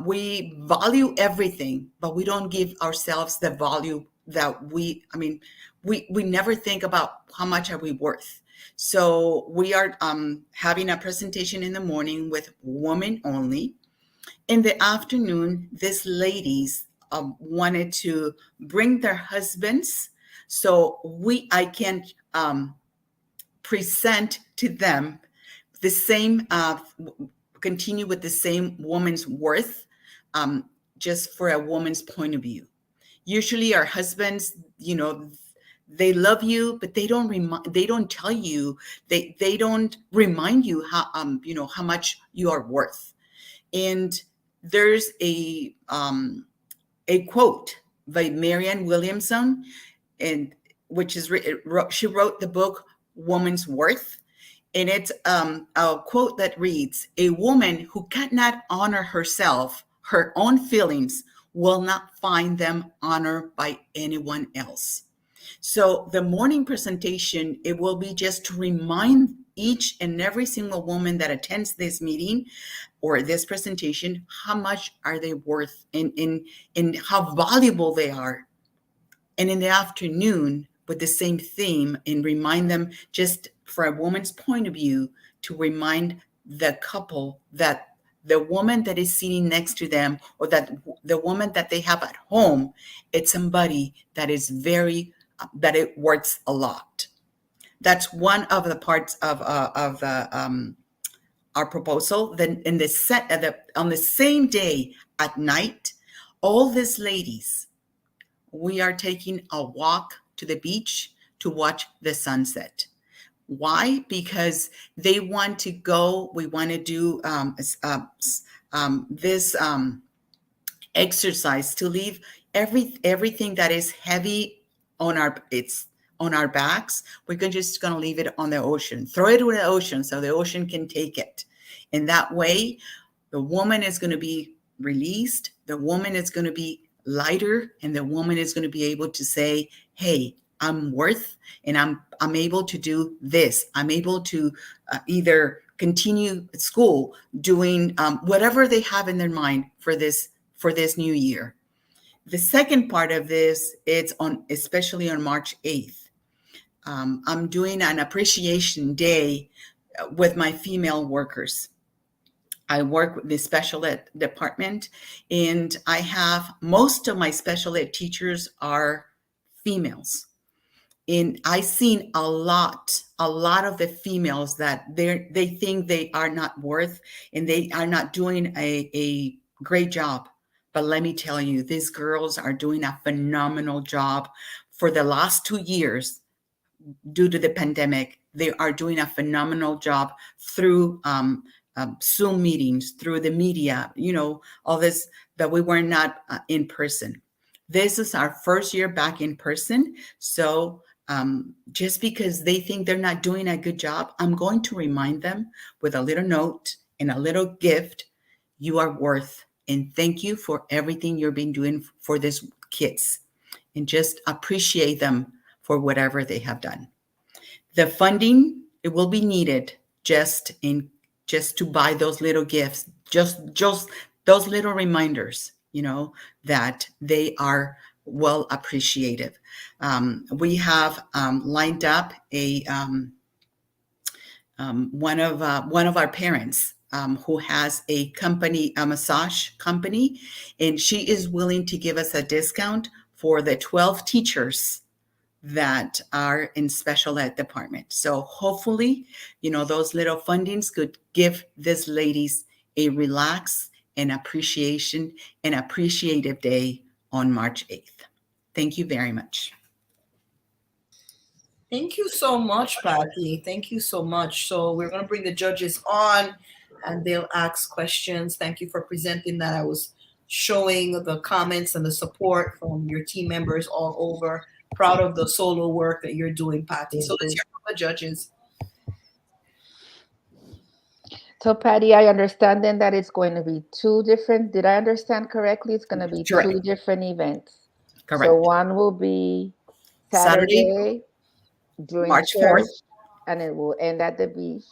We value everything, but we don't give ourselves the value that we never think about how much are we worth. So we are having a presentation in the morning with women only. In the afternoon, these ladies wanted to bring their husbands, so I can present to them the same, continue with the same woman's worth, just for a woman's point of view. Usually our husbands, they love you, but they don't tell you, they don't remind you how much you are worth. And there's a quote by Marianne Williamson, and which is she wrote the book Woman's Worth, and it's a quote that reads, "A woman who cannot honor herself, her own feelings, will not find them honored by anyone else." So the morning presentation, it will be just to remind each and every single woman that attends this meeting or this presentation, how much are they worth, and how valuable they are. And in the afternoon, with the same theme, and remind them, just for a woman's point of view, to remind the couple that the woman that is sitting next to them, or that the woman that they have at home, it's somebody that is that it works a lot. That's one of the parts of our proposal. Then in on the same day at night, all these ladies, we are taking a walk to the beach to watch the sunset. Why? Because they want to go. We want to do this exercise to leave everything that is heavy on our backs. We're just going to leave it on the ocean, throw it in the ocean so the ocean can take it. And that way, the woman is going to be released. The woman is going to be lighter, and the woman is going to be able to say, "Hey, I'm worth, and I'm able to do this. I'm able to either continue school, doing whatever they have in their mind for this new year." The second part of this, it's especially on March 8th. I'm doing an appreciation day with my female workers. I work with the special ed department, and I have most of my special ed teachers are females. And I've seen a lot of the females that they think they are not worth, and they are not doing a great job. But let me tell you, these girls are doing a phenomenal job. For the last 2 years, due to the pandemic, they are doing a phenomenal job through Zoom meetings, through the media, all this, that we were not in person. This is our first year back in person. So just because they think they're not doing a good job, I'm going to remind them with a little note and a little gift. You are worth, and thank you for everything you've been doing for these kids, and just appreciate them for whatever they have done. The funding, it will be needed just to buy those little gifts, just those little reminders, that they are well appreciated. We have lined up one of our parents who has a company, a massage company, and she is willing to give us a discount for the 12 teachers that are in special ed department. So hopefully, those little fundings could give these ladies a relax and appreciation and appreciative day on March 8th. Thank you very much. Thank you so much, Patty. Thank you so much. So we're going to bring the judges on, and they'll ask questions. Thank you for presenting that. I was showing the comments and the support from your team members all over. Proud of the solo work that you're doing, Patty. So let's hear from the judges. So, Patty, I understand then that it's going to be two different. Did I understand correctly? It's going to be Correct. two different events. Correct. So one will be Saturday during March church, 4th. and it will end at the beach.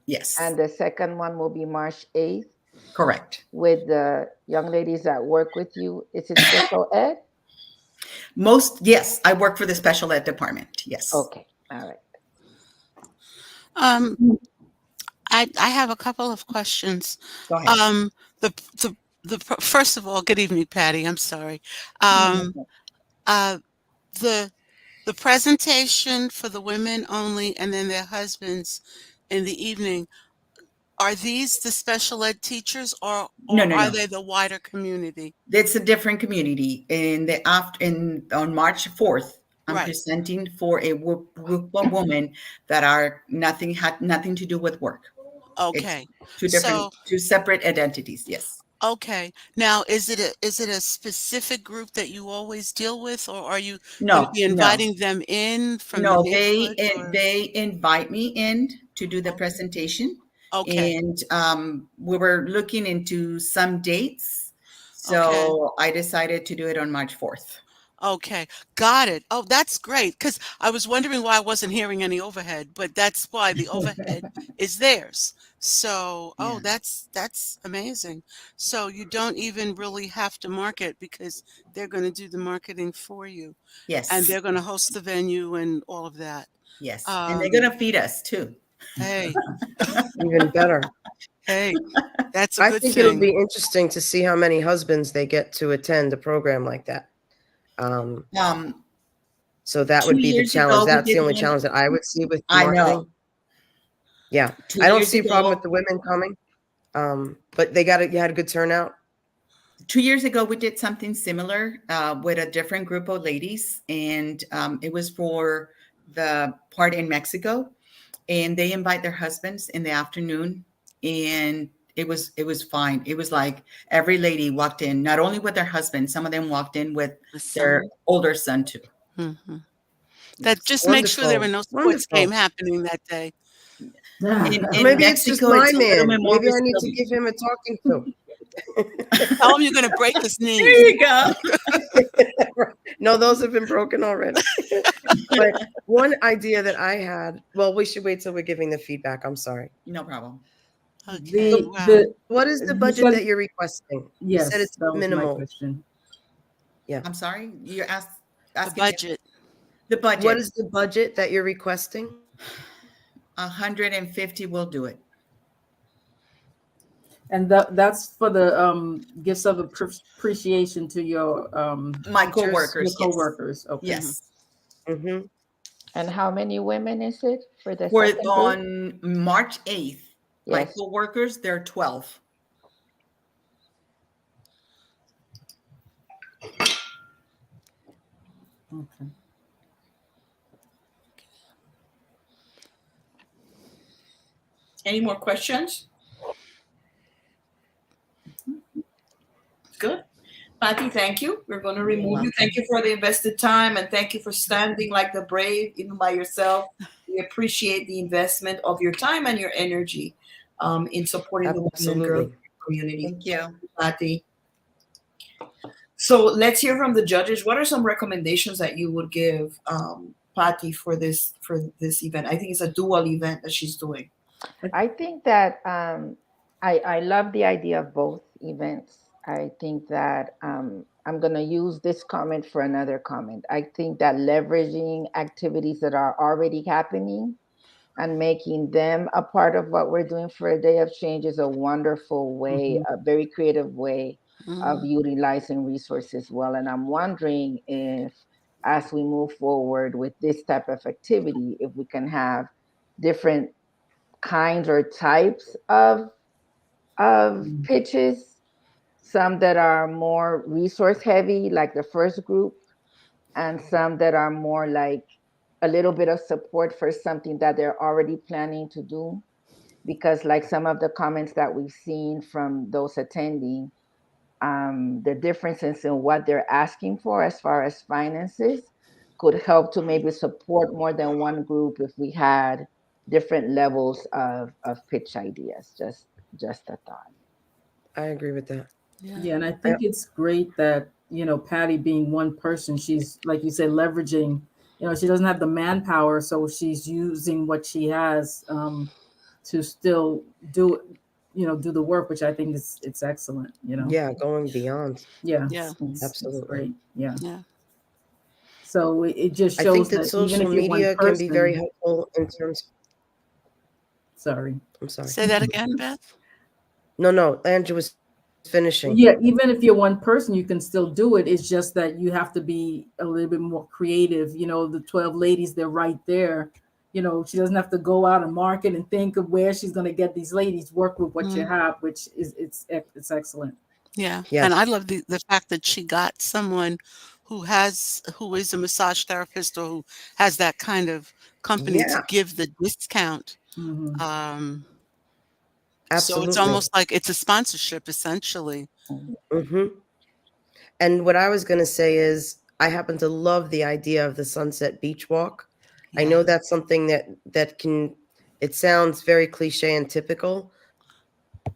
Yes. And the second one will be March 8th. Correct. With the young ladies that work with you. Is it special ed? Yes, I work for the special ed department. Yes. Okay. All right. I have a couple of questions. Go ahead. First of all, good evening, Patty. I'm sorry. The presentation for the women only, and then their husbands in the evening. Are these the special ed teachers, or No. are they the wider community? It's a different community. On March 4th, I'm presenting for a group of women that had nothing to do with work. Okay. It's two separate identities. Yes. Okay. Now, is it a specific group that you always deal with, or are you going to No, be no, inviting them in from the no. They neighborhood, or? they invite me in to do the Oh, presentation, okay. and we were looking into some dates, Okay. so I decided to do it on March 4th. Okay, got it. Oh, that's great. Because I was wondering why I wasn't hearing any overhead, but that's why the overhead is theirs. So, oh, Yeah. that's amazing. So you don't even really have to market because they're going to do the marketing for you, and Yes. they're going to host the venue and all of that. Yes. And they're Um, gonna feed us too. hey, Even better. hey, that's a I good think it'll thing. be interesting to see how many husbands they get to attend a program like that. Um, So that two would be the years challenge. ago we That's the did only one. challenge that I would see with I know. marketing. Yeah. 2 I don't years see a problem with ago the women coming. But you had a good turnout. 2 years ago we did something similar with a different group of ladies, and it was for the part in Mexico, and they invite their husbands in the afternoon, and it was fine. It was like every lady walked in not only with their husband, some of them walked in with The their sun. older son too. Hmm. That Yes. just make sure there were Wonderful. no sports game Wonderful. happening that day. In Maybe it's just Mexico my it's a little man. bit more Maybe I need to resilient. give him a talking to. Tell him you're going to break his knees. There you go. No, those have been broken already. But one idea that I had, well, we should wait till we're giving the feedback. I'm sorry. No problem. Okay. So Wow. what is the budget that you're requesting? You said Yes, it's that was my minimal. question. Yeah. I'm sorry, you're The asking me budget. the What budget. is the budget that you're requesting? 150 will do it. And that's for the gifts of appreciation to your My Teachers? your coworkers, yes. coworkers. Okay. Yes. Mm-hmm. And how many women is it for the For second group? on March 8th, my Yes. coworkers, there are 12. Okay. Any more questions? Good. Patty, thank you. We're going to remove you. Thank you for the invested time, and thank you for standing like the brave, even by yourself. We appreciate the investment of your time and your energy in supporting the women and girls Absolutely. community. Thank you. Patty. So let's hear from the judges. What are some recommendations that you would give Patty for this event? I think it's a dual event that she's doing. I think that I love the idea of both events. I think that I'm going to use this comment for another comment. I think that leveraging activities that are already happening and making them a part of what we're doing for a day of change is a wonderful way, a very creative way of utilizing resources well. And I'm wondering if, as we move forward with this type of activity, if we can have different kinds or types of pitches, some that are more resource heavy, like the first group, and some that are more like a little bit of support for something that they're already planning to do. Because like some of the comments that we've seen from those attending, the differences in what they're asking for as far as finances could help to maybe support more than one group if we had different levels of pitch ideas. Just a thought. I agree with that. Yeah, and I think it's great that, Patty being one person, she's, like you said, leveraging, she doesn't have the manpower, so she's using what she has to still do, do the work, which I think it's excellent, Yeah, going beyond. Yeah, Yeah. it's Absolutely. great. Yeah. Yeah. So it just I shows think that that even social if you're one media can be very person, helpful in terms. sorry. I'm sorry. Say that again, Beth. No, Andrew was finishing. Yeah, even if you're one person, you can still do it. It's just that you have to be a little bit more creative. The 12 ladies, they're right there. She doesn't have to go out and market and think of where she's going to get these ladies. Work with what you have, which is it's excellent. Yeah. Yes. And I love the fact that she got someone who is a massage therapist or who has that kind of company to Yeah. give the discount. Mhm. So it's Absolutely. almost like it's a sponsorship, essentially. Hmm. And what I was going to say is, I happen to love the idea of the Sunset Beach Walk. I Yeah. know that's something that can, it sounds very cliche and typical,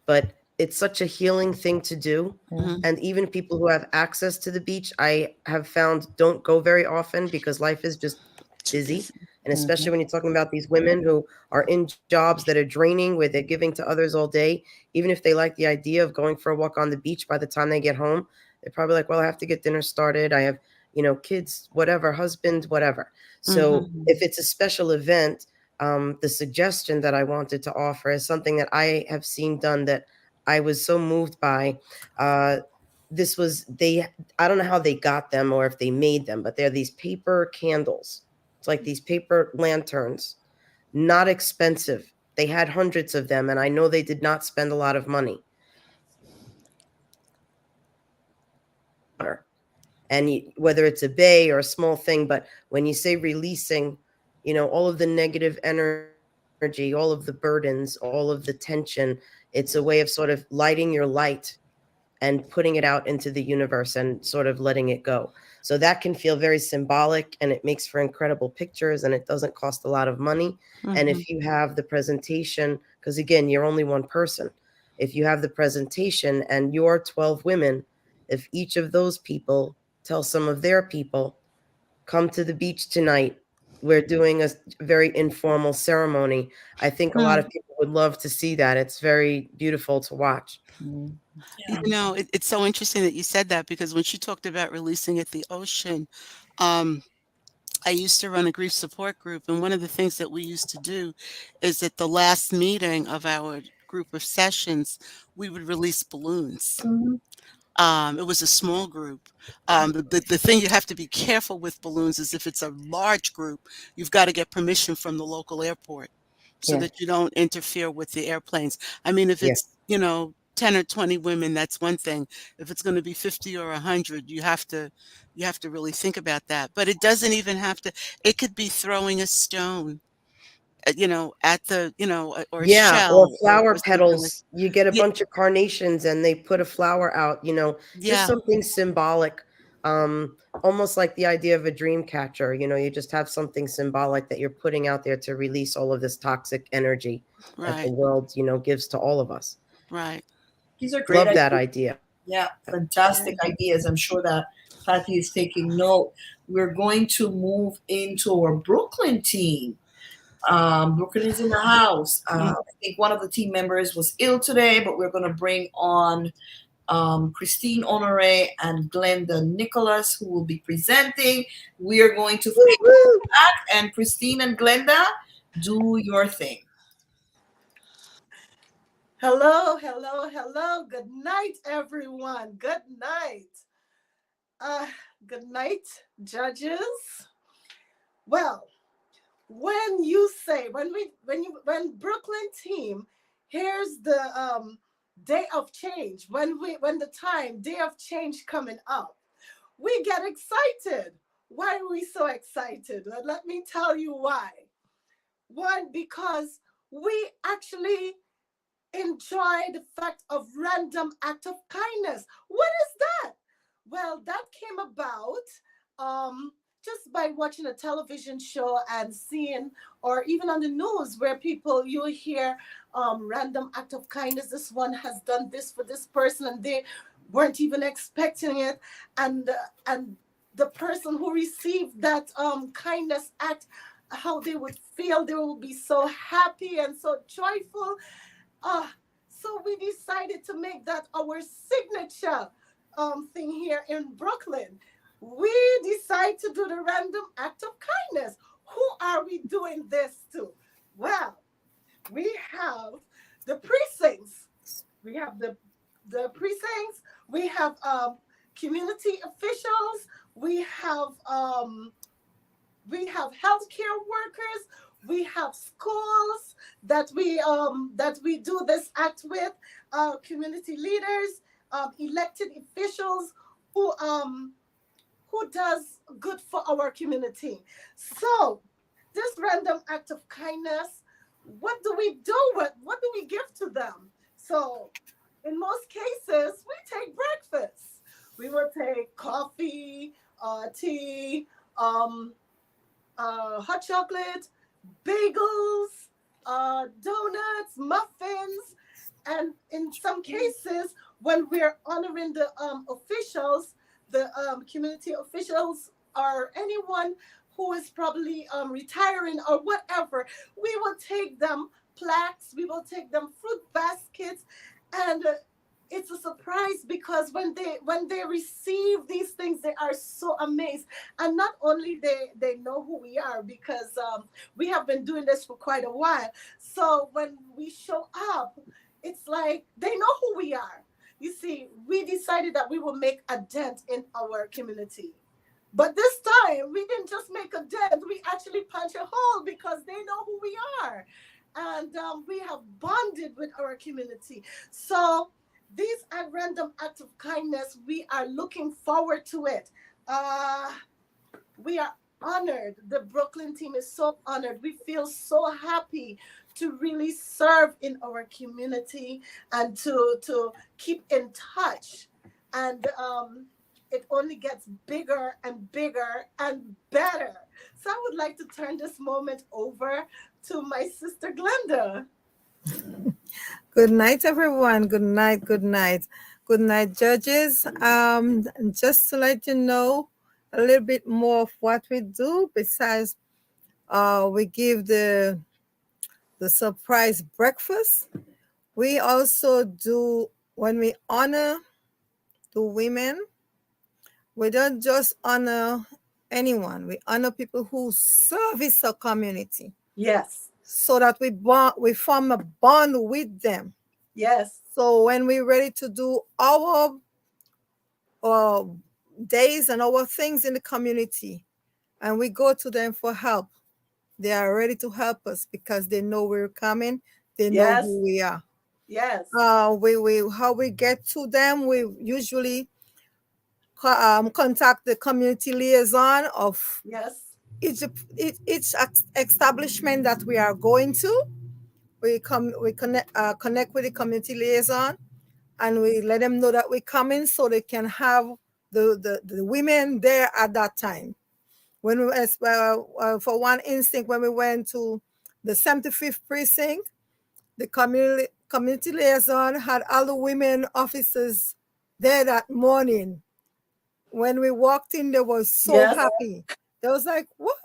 but it's such a healing thing to do. Mhm. And even people who have access to the beach, I have found, don't go very often because life is just Too busy. busy. And especially when you're talking about these women who are in jobs that are draining, where they're giving to others all day, even if they like the idea of going for a walk on the beach, by the time they get home, they're probably like, well, I have to get dinner started. I have, kids, whatever, husband, whatever. So Mhm. if it's a special event, the suggestion that I wanted to offer is something that I have seen done that I was so moved by. Uh, this was they. I don't know how they got them or if they made them, but they're these paper candles. It's like these paper lanterns, not expensive. They had hundreds of them, and I know they did not spend a lot of money. And whether it's a bay or a small thing, but when you say releasing, all of the negative energy, all of the burdens, all of the tension, it's a way of sort of lighting your light and putting it out into the universe and sort of letting it go. So that can feel very symbolic, and it makes for incredible pictures, and it doesn't cost a lot of money. And Mhm. if you have the presentation, because again, you're only one person, if you have the presentation and you're 12 women, if each of those people tell some of their people, come to the beach tonight, we're doing a very informal ceremony. I think a lot Mm. of people would love to see that. It's very beautiful to watch. It's so interesting that you said that, because when she talked about releasing at the ocean, um, I used to run a grief support group, and one of the things that we used to do is at the last meeting of our group of sessions, we would release balloons. It was a small group. The thing you have to be careful with balloons is if it's a large group, you've got to get permission from the local airport so Yes. that you don't interfere with the airplanes. I mean, if Yeah. it's, 10 or 20 women, that's one thing. If it's going to be 50 or 100, you have to really think about that. But it doesn't even have to, it could be throwing a stone, at the, or a Yeah, or shell or flower something like. petals. You get a Yeah, bunch of carnations and they put a flower out, just yeah, something symbolic. Almost like the idea of a dream catcher, you just have something symbolic that you're putting out there to release all of this toxic energy that the right, world, gives to all of us. right. These are great Love that ideas. idea. Yeah, fantastic ideas. I'm sure that Patty is taking note. We're going to move into our Brooklyn team. Brooklyn is in the house. Mm. I think one of the team members was ill today, but we're going to bring on Christine Honore and Glenda Nicholas, who will be presenting. We are going to Woo, fade woo. back, and Christine and Glenda, do your thing. Hello, hello, hello. Good night, everyone. Good night. Uh, good night, judges. Well, when you say when Brooklyn team, here's the day of change. When the time day of change coming up, we get excited. Why are we so excited? Well, let me tell you why. One, because we actually enjoy the fact of random act of kindness. What is that? Well, that came about um, just by watching a television show and seeing, or even on the news, where people you hear random act of kindness. This one has done this for this person, and they weren't even expecting it, and the person who received that kindness act, how they would feel, they will be so happy and so joyful. uh, so we decided to make that our signature thing here in Brooklyn. We decide to do the random act of kindness. Who are we doing this to? Well, we have the precincts. We have the precincts. We have community officials. We have healthcare workers. We have schools that we do this act with. Community leaders, elected officials who um who does good for our community. So this random act of kindness, what do we do with? What do we give to them? So in most cases, we take breakfast. We will take coffee, tea, um, hot chocolate, bagels, donuts, muffins, and in some cases, when we're honoring the officials, the community officials, or anyone who is probably retiring or whatever, we will take them plaques, we will take them fruit baskets, and it's a surprise because when they receive these things, they are so amazed. And not only they know who we are, because we have been doing this for quite a while. So when we show up, it's like they know who we are. You see, we decided that we will make a dent in our community. But this time, we didn't just make a dent, we actually punch a hole because they know who we are. And we have bonded with our community. So these are random acts of kindness. We are looking forward to it. Uh, we are honored. The Brooklyn team is so honored. We feel so happy to really serve in our community and to keep in touch. And it only gets bigger and bigger and better. So I would like to turn this moment over to my sister Glenda. Good night, everyone. Good night. Good night. Good night, judges. Just to let you know a little bit more of what we do. Besides, we give the surprise breakfast. We also do, when we honor the women, we don't just honor anyone. We honor people who service our community. Yes. So that we form a bond with them. Yes. So when we're ready to do our days and our things in the community, and we go to them for help, they are ready to help us because they know we're coming. They know who we are. Yes. We how we get to them. We usually contact the community liaison of each establishment that we are going to. We connect with the community liaison, and we let them know that we're coming so they can have the women there at that time. When we, for one instinct, when we went to the 75th precinct, the community liaison had all the women officers there that morning. When we walked in, they were so happy. They was like, what?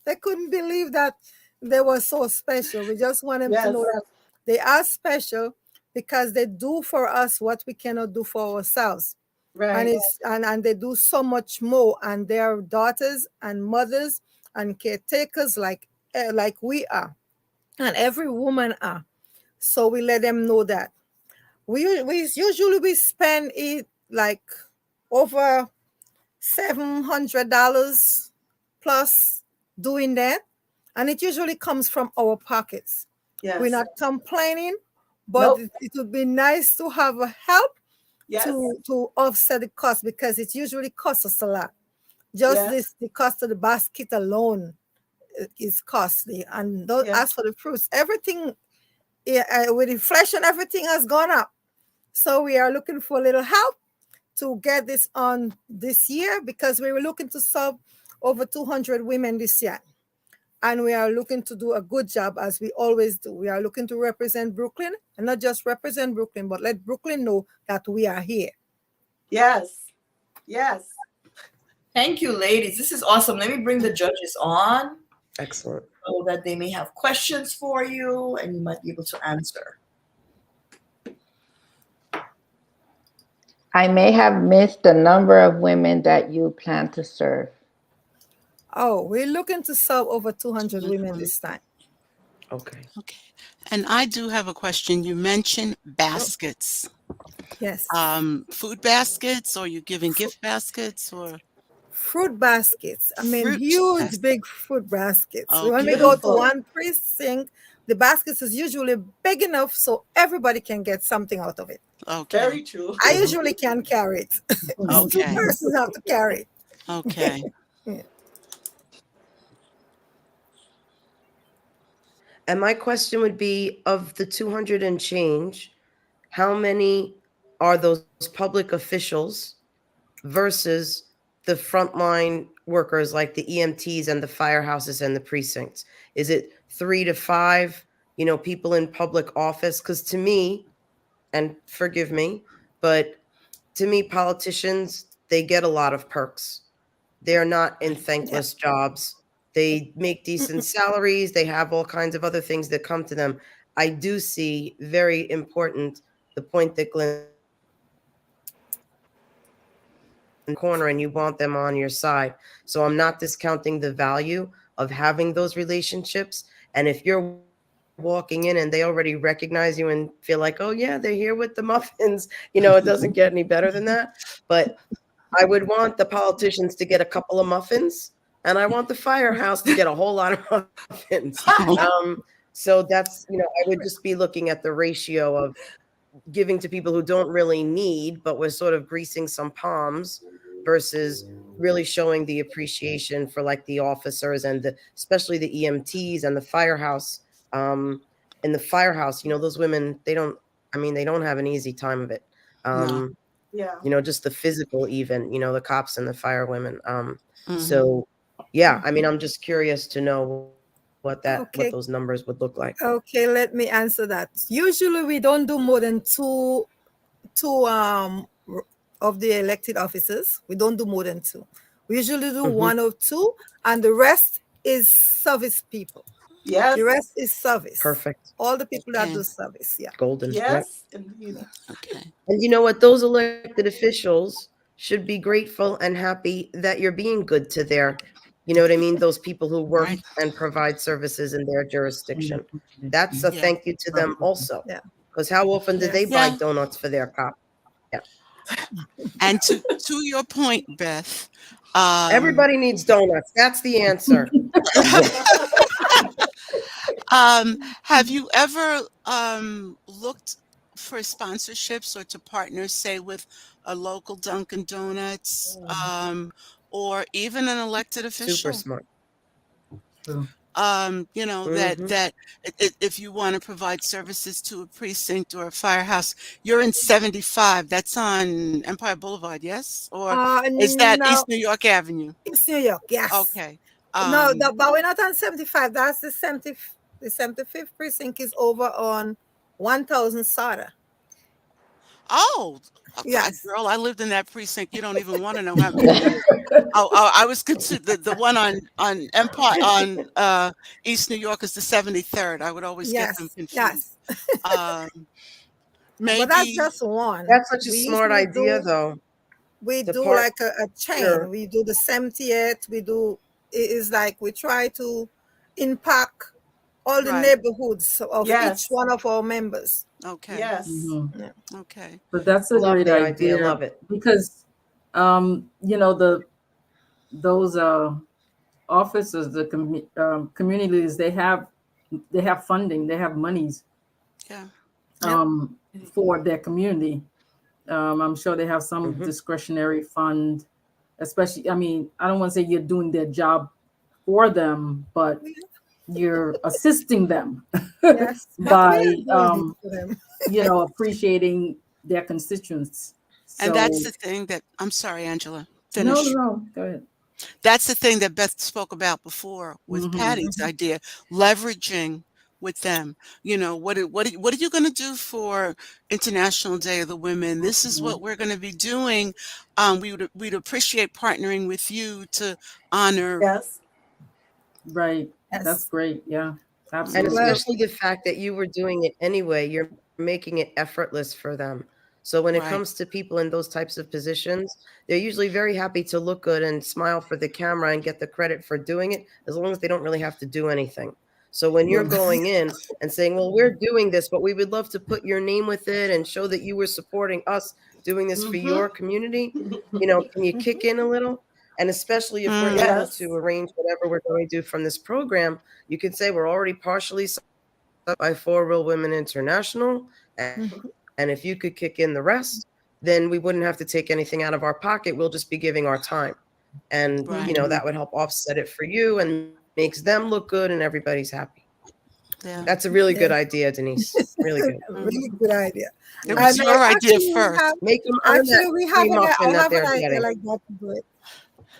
They couldn't believe that they were so special. We just want them to know that they are special because they do for us what we cannot do for ourselves. Right. And they do so much more. And they are daughters and mothers and caretakers like we are. And every woman are. So we let them know that. We usually spend it like over $700 plus doing that, and it usually comes from our pockets. We're not complaining, but it would be nice to have a help to offset the cost, because it usually costs us a lot. Just the cost of the basket alone is costly, and as for the fruits, everything with inflation, everything has gone up. So we are looking for a little help to get this on this year, because we were looking to serve over 200 women this year. And we are looking to do a good job, as we always do. We are looking to represent Brooklyn, and not just represent Brooklyn, but let Brooklyn know that we are here. Yes. Yes. Thank you, ladies. This is awesome. Let me bring the judges on. Excellent. So that they may have questions for you and you might be able to answer. I may have missed the number of women that you plan to serve. Oh, we're looking to serve over 200 women this time. Okay. And I do have a question. You mentioned baskets. Yes. Food baskets, or you giving gift baskets, or? Fruit baskets. I mean, huge, big fruit baskets. Okay. When we go to one precinct, the baskets is usually big enough so everybody can get something out of it. Okay. Very true. I usually can't carry it. Okay. 2 persons have to carry it. Okay. Yeah. And my question would be, of the 200 and change, how many are those public officials versus the frontline workers like the EMTs and the firehouses and the precincts? Is it 3 to 5, people in public office? Because to me, and forgive me, but to me, politicians, they get a lot of perks. They're not in thankless jobs. They make decent salaries. They have all kinds of other things that come to them. I do see very important the point that Glenn in the corner and you want them on your side. So I'm not discounting the value of having those relationships. And if you're walking in and they already recognize you and feel like, oh yeah, they're here with the muffins, it doesn't get any better than that. But I would want the politicians to get a couple of muffins, and I want the firehouse to get a whole lot of muffins. So that's, I would just be looking at the ratio of giving to people who don't really need, but we're sort of greasing some palms, versus really showing the appreciation for like the officers and especially the EMTs and the firehouse. In the firehouse, those women, they don't have an easy time of it. No. Yeah. Just the physical, even, the cops and the firewomen. So yeah, I'm just curious to know what those numbers would look like. Okay, let me answer that. Usually we don't do more than two of the elected officers. We don't do more than 2. We usually do 1 or 2, and the rest is service people. Yes. The rest is service. Perfect. All the people that do service, yeah. Golden. Yes. Yep. Indeed. Okay. And you know what? Those elected officials should be grateful and happy that you're being good to their, those people who work and provide services in their jurisdiction. That's a thank you to them also. Yeah. Because how often do they buy donuts for their cop? Yeah. And to your point, Beth, Everybody needs donuts. That's the answer. Have you ever looked for sponsorships or to partner, say, with a local Dunkin' Donuts, or even an elected official? Super smart. That if you want to provide services to a precinct or a firehouse, you're in 75. That's on Empire Boulevard, yes? Or is that East New York Avenue? East New York, yes. Okay. No, but we're not on 75. That's the 75th precinct is over on 1000 Sada. Oh, yes, girl, I lived in that precinct. You don't even want to know how many years. I was considered the one on Empire on East New York is the 73rd. I would always get them confused. Yes. Maybe but that's just one. That's such a smart idea, though. We do like a chain. We do the 70th. We do. It is like we try to impact all the neighborhoods of each one of our members. Okay. Yes. Yeah. Okay. But that's a great idea. Love it. Because those officers, the communities, they have funding, they have monies. Yeah. For their community. I'm sure they have some discretionary fund, especially, I don't want to say you're doing their job for them, but you're assisting them by, appreciating their constituents. And that's the thing that, I'm sorry, Angela, finish. No, go ahead. That's the thing that Beth spoke about before with Patty's idea, leveraging with them. What are you going to do for International Day of the Women? This is what we're going to be doing. We'd appreciate partnering with you to honor. Yes. Right. Yes. That's great. Yeah, absolutely. And especially the fact that you were doing it anyway, you're making it effortless for them. So when it comes to people in those types of positions, they're usually very happy to look good and smile for the camera and get the credit for doing it, as long as they don't really have to do anything. So when you're going in and saying, well, we're doing this, but we would love to put your name with it and show that you were supporting us doing this for your community, can you kick in a little? And especially if we're able to arrange whatever we're going to do from this program, you can say we're already partially set up by 4 Real Women International. And if you could kick in the rest, then we wouldn't have to take anything out of our pocket. We'll just be giving our time. And, that would help offset it for you and makes them look good and everybody's happy. Yeah. That's a really Yeah. good idea, Denise. Really good. Really good idea. It And was your idea actually first. Earn that we have free muffin I that have an they're idea getting. like that to do it.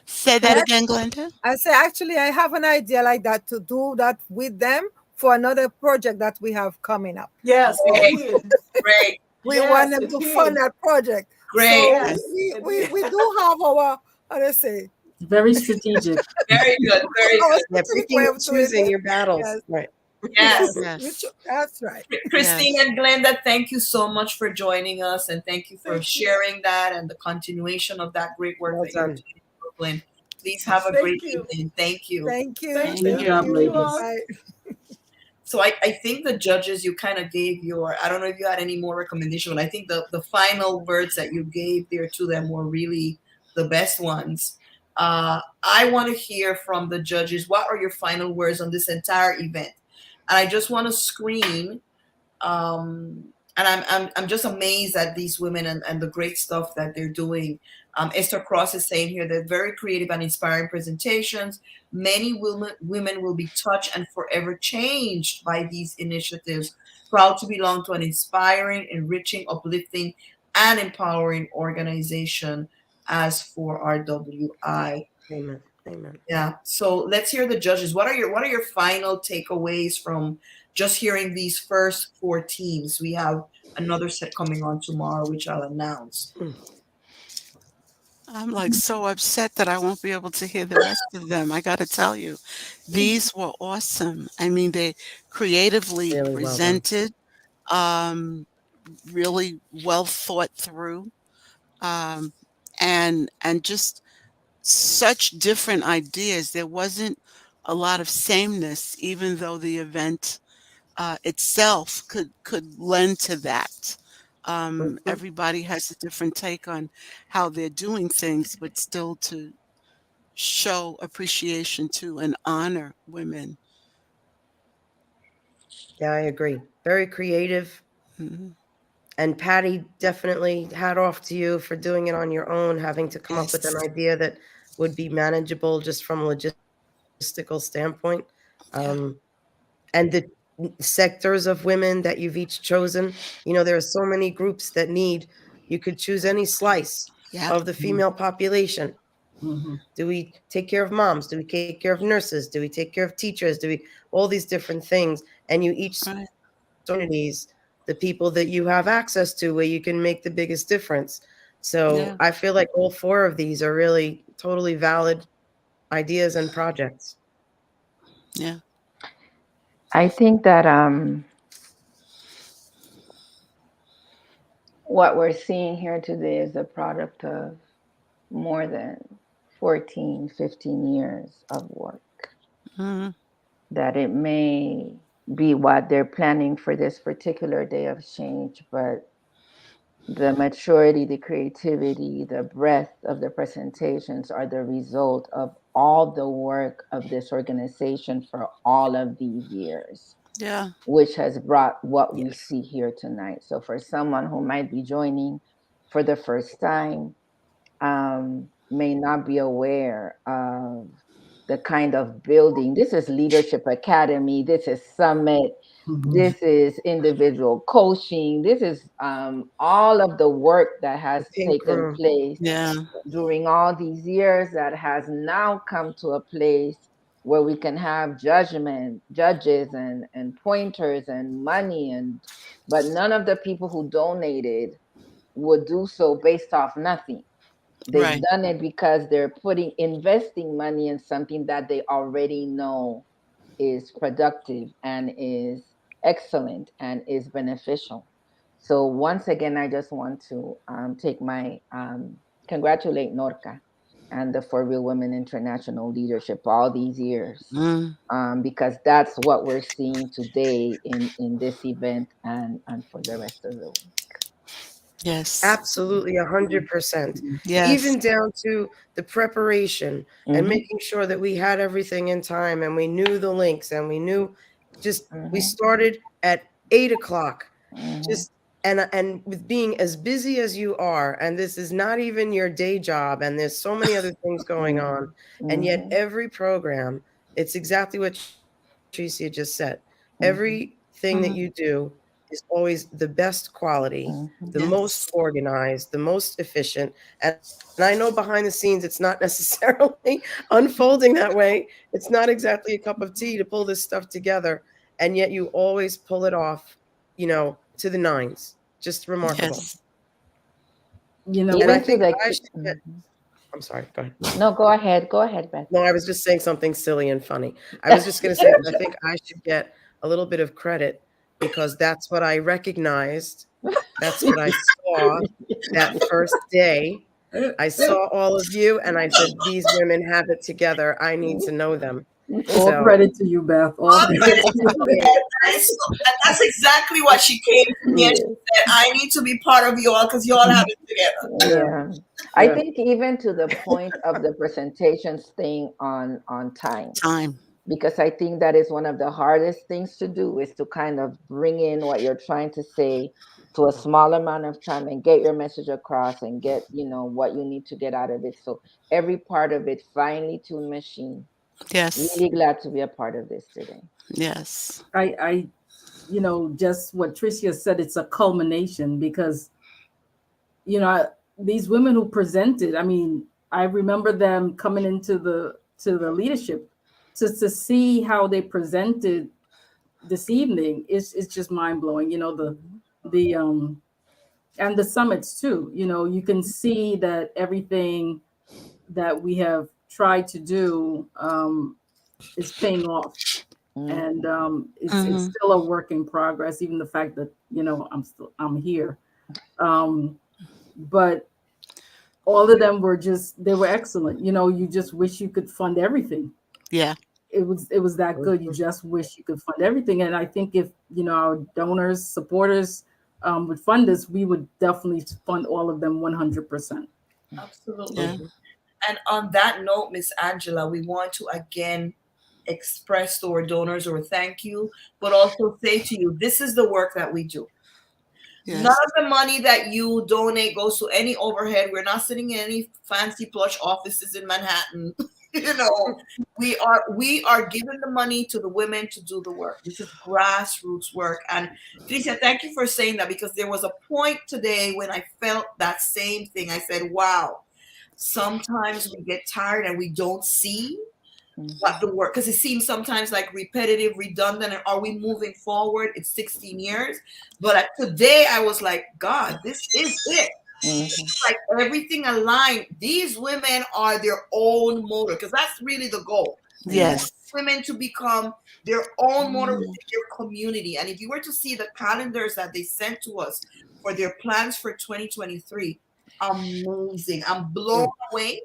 Say that again, Glenda. I say actually I have an idea like that to do that with them for another project that we have coming up. Yes, Great, indeed. great, We want Yes, them to fund indeed. that project. great. So Yes, indeed. we do have our, how do I say, Very strategic. Very good, very our good. Yeah, strategic picking way and of doing choosing it. your battles. Yes. Right. Yes. Yes. That's right. Christine Yes. and Glenda, thank you so much for joining us and thank you for Thank you. sharing that and the continuation of that great work Well that you're done. doing in Brooklyn. Please have a Thank great you. evening. Thank you. Thank you. Thank Good you. job, Thank you ladies. all. Bye. So I think the judges, you kind of gave your, I don't know if you had any more recommendation, but I think the final words that you gave there to them were really the best ones. I want to hear from the judges. What are your final words on this entire event? And I just want to scream. And I'm just amazed at these women and the great stuff that they're doing. Esther Cross is saying here that very creative and inspiring presentations. Many women will be touched and forever changed by these initiatives. Proud to belong to an inspiring, enriching, uplifting, and empowering organization as for RWI. Amen. Amen. Yeah. So let's hear the judges. What are your final takeaways from just hearing these first four teams? We have another set coming on tomorrow, which I'll announce. I'm like so upset that I won't be able to hear the rest of them. I got to tell you, these were awesome. I mean, they creatively Really well done. presented, um, really well thought through, um, and just such different ideas. There wasn't a lot of sameness, even though the event itself could lend to that. Mhm. Everybody has a different take on how they're doing things, but still to show appreciation to and honor women. Yeah, I agree. Very creative. Mhm. And Patty, definitely hat off to you for doing it on your own, having to come up with an Yes. idea that would be manageable just from a logistical standpoint. Yeah. And the sectors of women that you've each chosen, there are so many groups that you could choose any slice Yeah. of the female population. Mhm. Do we take care of moms? Do we take care of nurses? Do we take care of teachers? All these different things? And you each Right. opportunities, the people that you have access to where you can make the biggest difference. So Yeah. I feel like all four of these are really totally valid ideas and projects. Yeah. I think that what we're seeing here today is a product of more than 14, 15 years of work. Mhm. That it may be what they're planning for this particular day of change, but the maturity, the creativity, the breadth of the presentations are the result of all the work of this organization for all of these years, Yeah. which has brought what we Yes. see here tonight. So for someone who might be joining for the first time, may not be aware of the kind of building. This is Leadership Academy. This is Summit. Mhm. This is individual coaching. This is all of the work that has The pink taken room. place Yeah. during all these years that has now come to a place where we can have judges and pointers and money but none of the people who donated would do so based off nothing. They've Right. done it because they're investing money in something that they already know is productive and is excellent and is beneficial. So once again, I just want to take my congratulate Norca and the For Real Women International leadership all these years, Mm. because that's what we're seeing today in this event and for the rest of the week. Yes. Absolutely, 100%. Yes. Even down to the preparation and Mm-hmm. making sure that we had everything in time and we knew the links and we knew we Mm-hmm. started at 8 o'clock. Mm-hmm. Just and with being as busy as you are, and this is not even your day job, and there's so many other things going on, and yet Mm-hmm. every program, it's exactly what Tricia just said. Everything that you do is always the best quality, the most Yes. organized, the most efficient. And I know behind the scenes, it's not necessarily unfolding that way. It's not exactly a cup of tea to pull this stuff together. And yet you always pull it off, to the nines. Just remarkable. Yes. And I Even to think the I should get, I'm sorry, go ahead. no, go ahead, Beth. No, I was just saying something silly and funny. I was just going to say that I think I should get a little bit of credit because that's what I recognized. That's what I saw that first day. I saw all of you and I said, these women have it together. I need to know them. All So credit to you, Beth. All All credit credit to to you. you, Beth. And that's exactly what she came to me and she said, I need to be part of you all because you all have it together. Yeah. I think even to the point of the presentation staying on time, because I think that is one of the hardest things to do is to kind of bring in what you're trying to say to a small amount of time and get your message across and get, what you need to get out of it. So every part of it, finely tuned machine. Yes. Really glad to be a part of this today. Yes. I just what Tricia said, it's a culmination because, these women who presented, I mean, I remember them coming into the leadership to see how they presented this evening is just mind blowing. The and the summits too. You can see that everything that we have tried to do is paying off. And it's still a work in progress, even the fact that I'm here, but all of them they were excellent. You just wish you could fund everything. Yeah. It was that good. You just wish you could fund everything. And I think if our donors, supporters would fund this, we would definitely fund all of them 100%. Absolutely. Yeah. And on that note, Miss Angela, we want to again express to our donors or thank you, but also say to you, this is the work that we do. Yes. None of the money that you donate goes to any overhead. We're not sitting in any fancy plush offices in Manhattan. We are giving the money to the women to do the work. This is grassroots work. And Tricia, thank you for saying that because there was a point today when I felt that same thing. I said, wow, sometimes we get tired and we don't see what the work, because it seems sometimes like repetitive, redundant, and are we moving forward? It's 16 years. But today I was like, God, this is it. Like everything aligned. These women are their own motor, because that's really the goal. Yes. Women to become their own motor within their community. And if you were to see the calendars that they sent to us for their plans for 2023, amazing. I'm blown away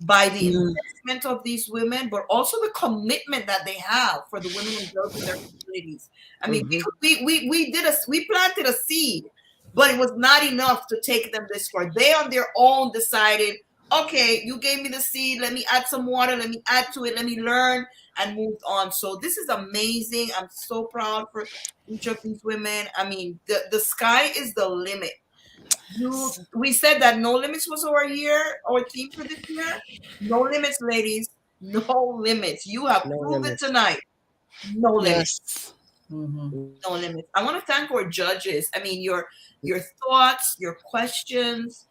by the investment of these women, but also the commitment that they have for the women and girls in their communities. I mean, we planted a seed, but it was not enough to take them this far. They on their own decided, okay, you gave me the seed, let me add some water, let me add to it, let me learn, and moved on. So this is amazing. I'm so proud for each of these women. I mean, the sky is the limit. We said that No Limits was our theme for this year. No limits, ladies. No limits. You have proven tonight. No limits. No limits. I want to thank our judges. I mean, your thoughts, your questions,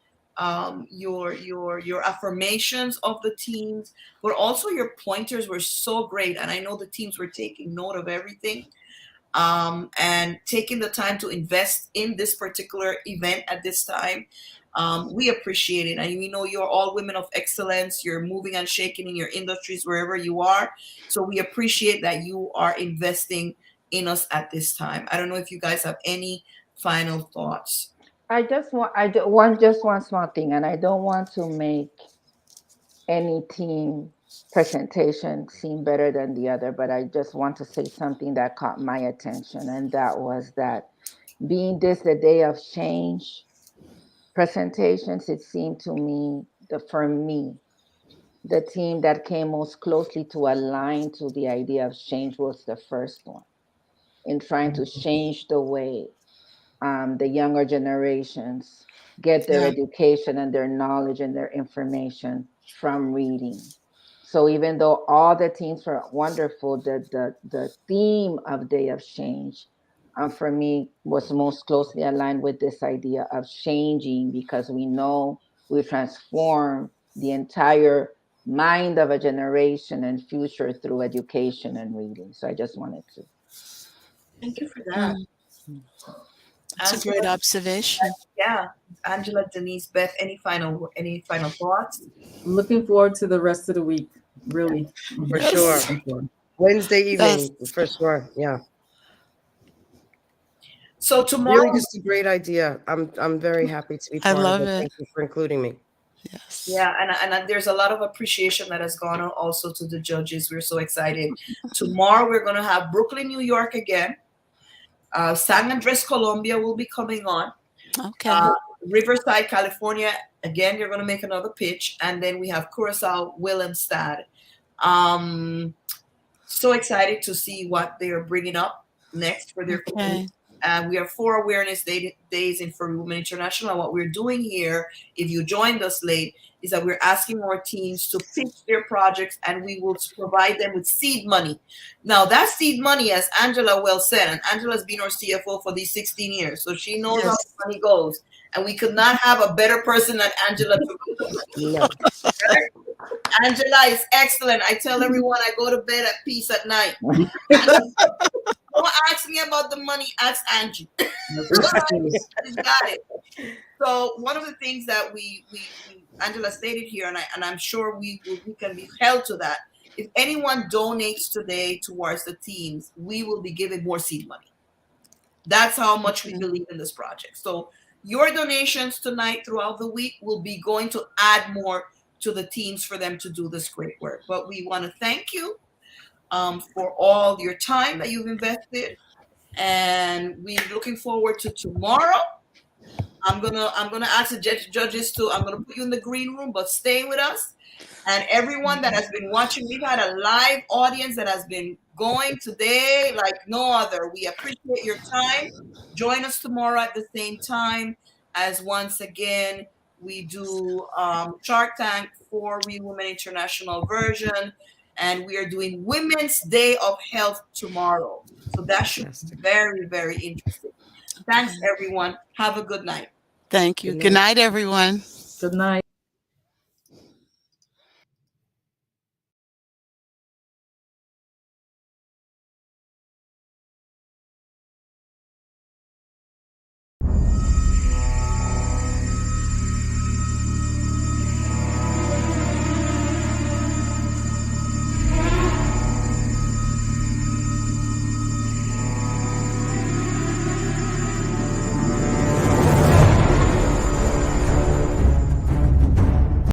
your affirmations of the teams, but also your pointers were so great. And I know the teams were taking note of everything. And taking the time to invest in this particular event at this time. We appreciate it. And we know you're all women of excellence. You're moving and shaking in your industries wherever you are. So we appreciate that you are investing in us at this time. I don't know if you guys have any final thoughts. I want just one small thing, and I don't want to make any team presentation seem better than the other, but I just want to say something that caught my attention, and that was that being this the day of change presentations, it seemed to me for me, the team that came most closely to align to the idea of change was the first one in trying to change the way the younger generations get their education and their knowledge and their information from reading. So even though all the teams were wonderful, the theme of Day of Change, for me, was most closely aligned with this idea of changing, because we know we transform the entire mind of a generation and future through education and reading. So I just wanted to. Thank you for that. That's a great observation. Yeah, Angela, Denise, Beth. Any final thoughts? I'm looking forward to the rest of the week. Really, For Yes. sure. Wednesday evening, Yes. for sure. Yeah. So tomorrow, Really, just a great idea. I'm very happy to be I part of love it. it. Thank you for including me. Yes. yeah, and there's a lot of appreciation that has gone on also to the judges. We're so excited. Tomorrow we're going to have Brooklyn, New York again. San Andres, Colombia will be coming on. Okay. Riverside, California. Again, you're going to make another pitch, and then we have Curacao, Willemstad. So excited to see what they are bringing up next for their community. We have 4 awareness days in For Women International. What we're doing here, if you joined us late, is that we're asking our teams to pitch their projects, and we will provide them with seed money. Now, that seed money, as Angela well said, and Angela's been our CFO for these 16 years, so she knows how the money goes. And we could not have a better person than Angela to No. Angela is excellent. I tell everyone I go to bed at peace at night. Don't ask me about the money, ask Angie. She's got it. So one of the things that we Angela stated here, and I'm sure we can be held to that. If anyone donates today towards the teams, we will be giving more seed money. That's how much we believe in this project. So your donations tonight throughout the week will be going to add more to the teams for them to do this great work. But we want to thank you for all your time that you've invested, and we're looking forward to tomorrow. I'm gonna ask the judges to. I'm gonna put you in the green room, but stay with us. And everyone that has been watching, we've had a live audience that has been going today like no other. We appreciate your time. Join us tomorrow at the same time, as once again we do Shark Tank for Real Women International version, and we are doing Women's Day of Health tomorrow. So that should be very, very interesting. Thanks, everyone. Have a good night. Thank you. Good night, everyone. Good night.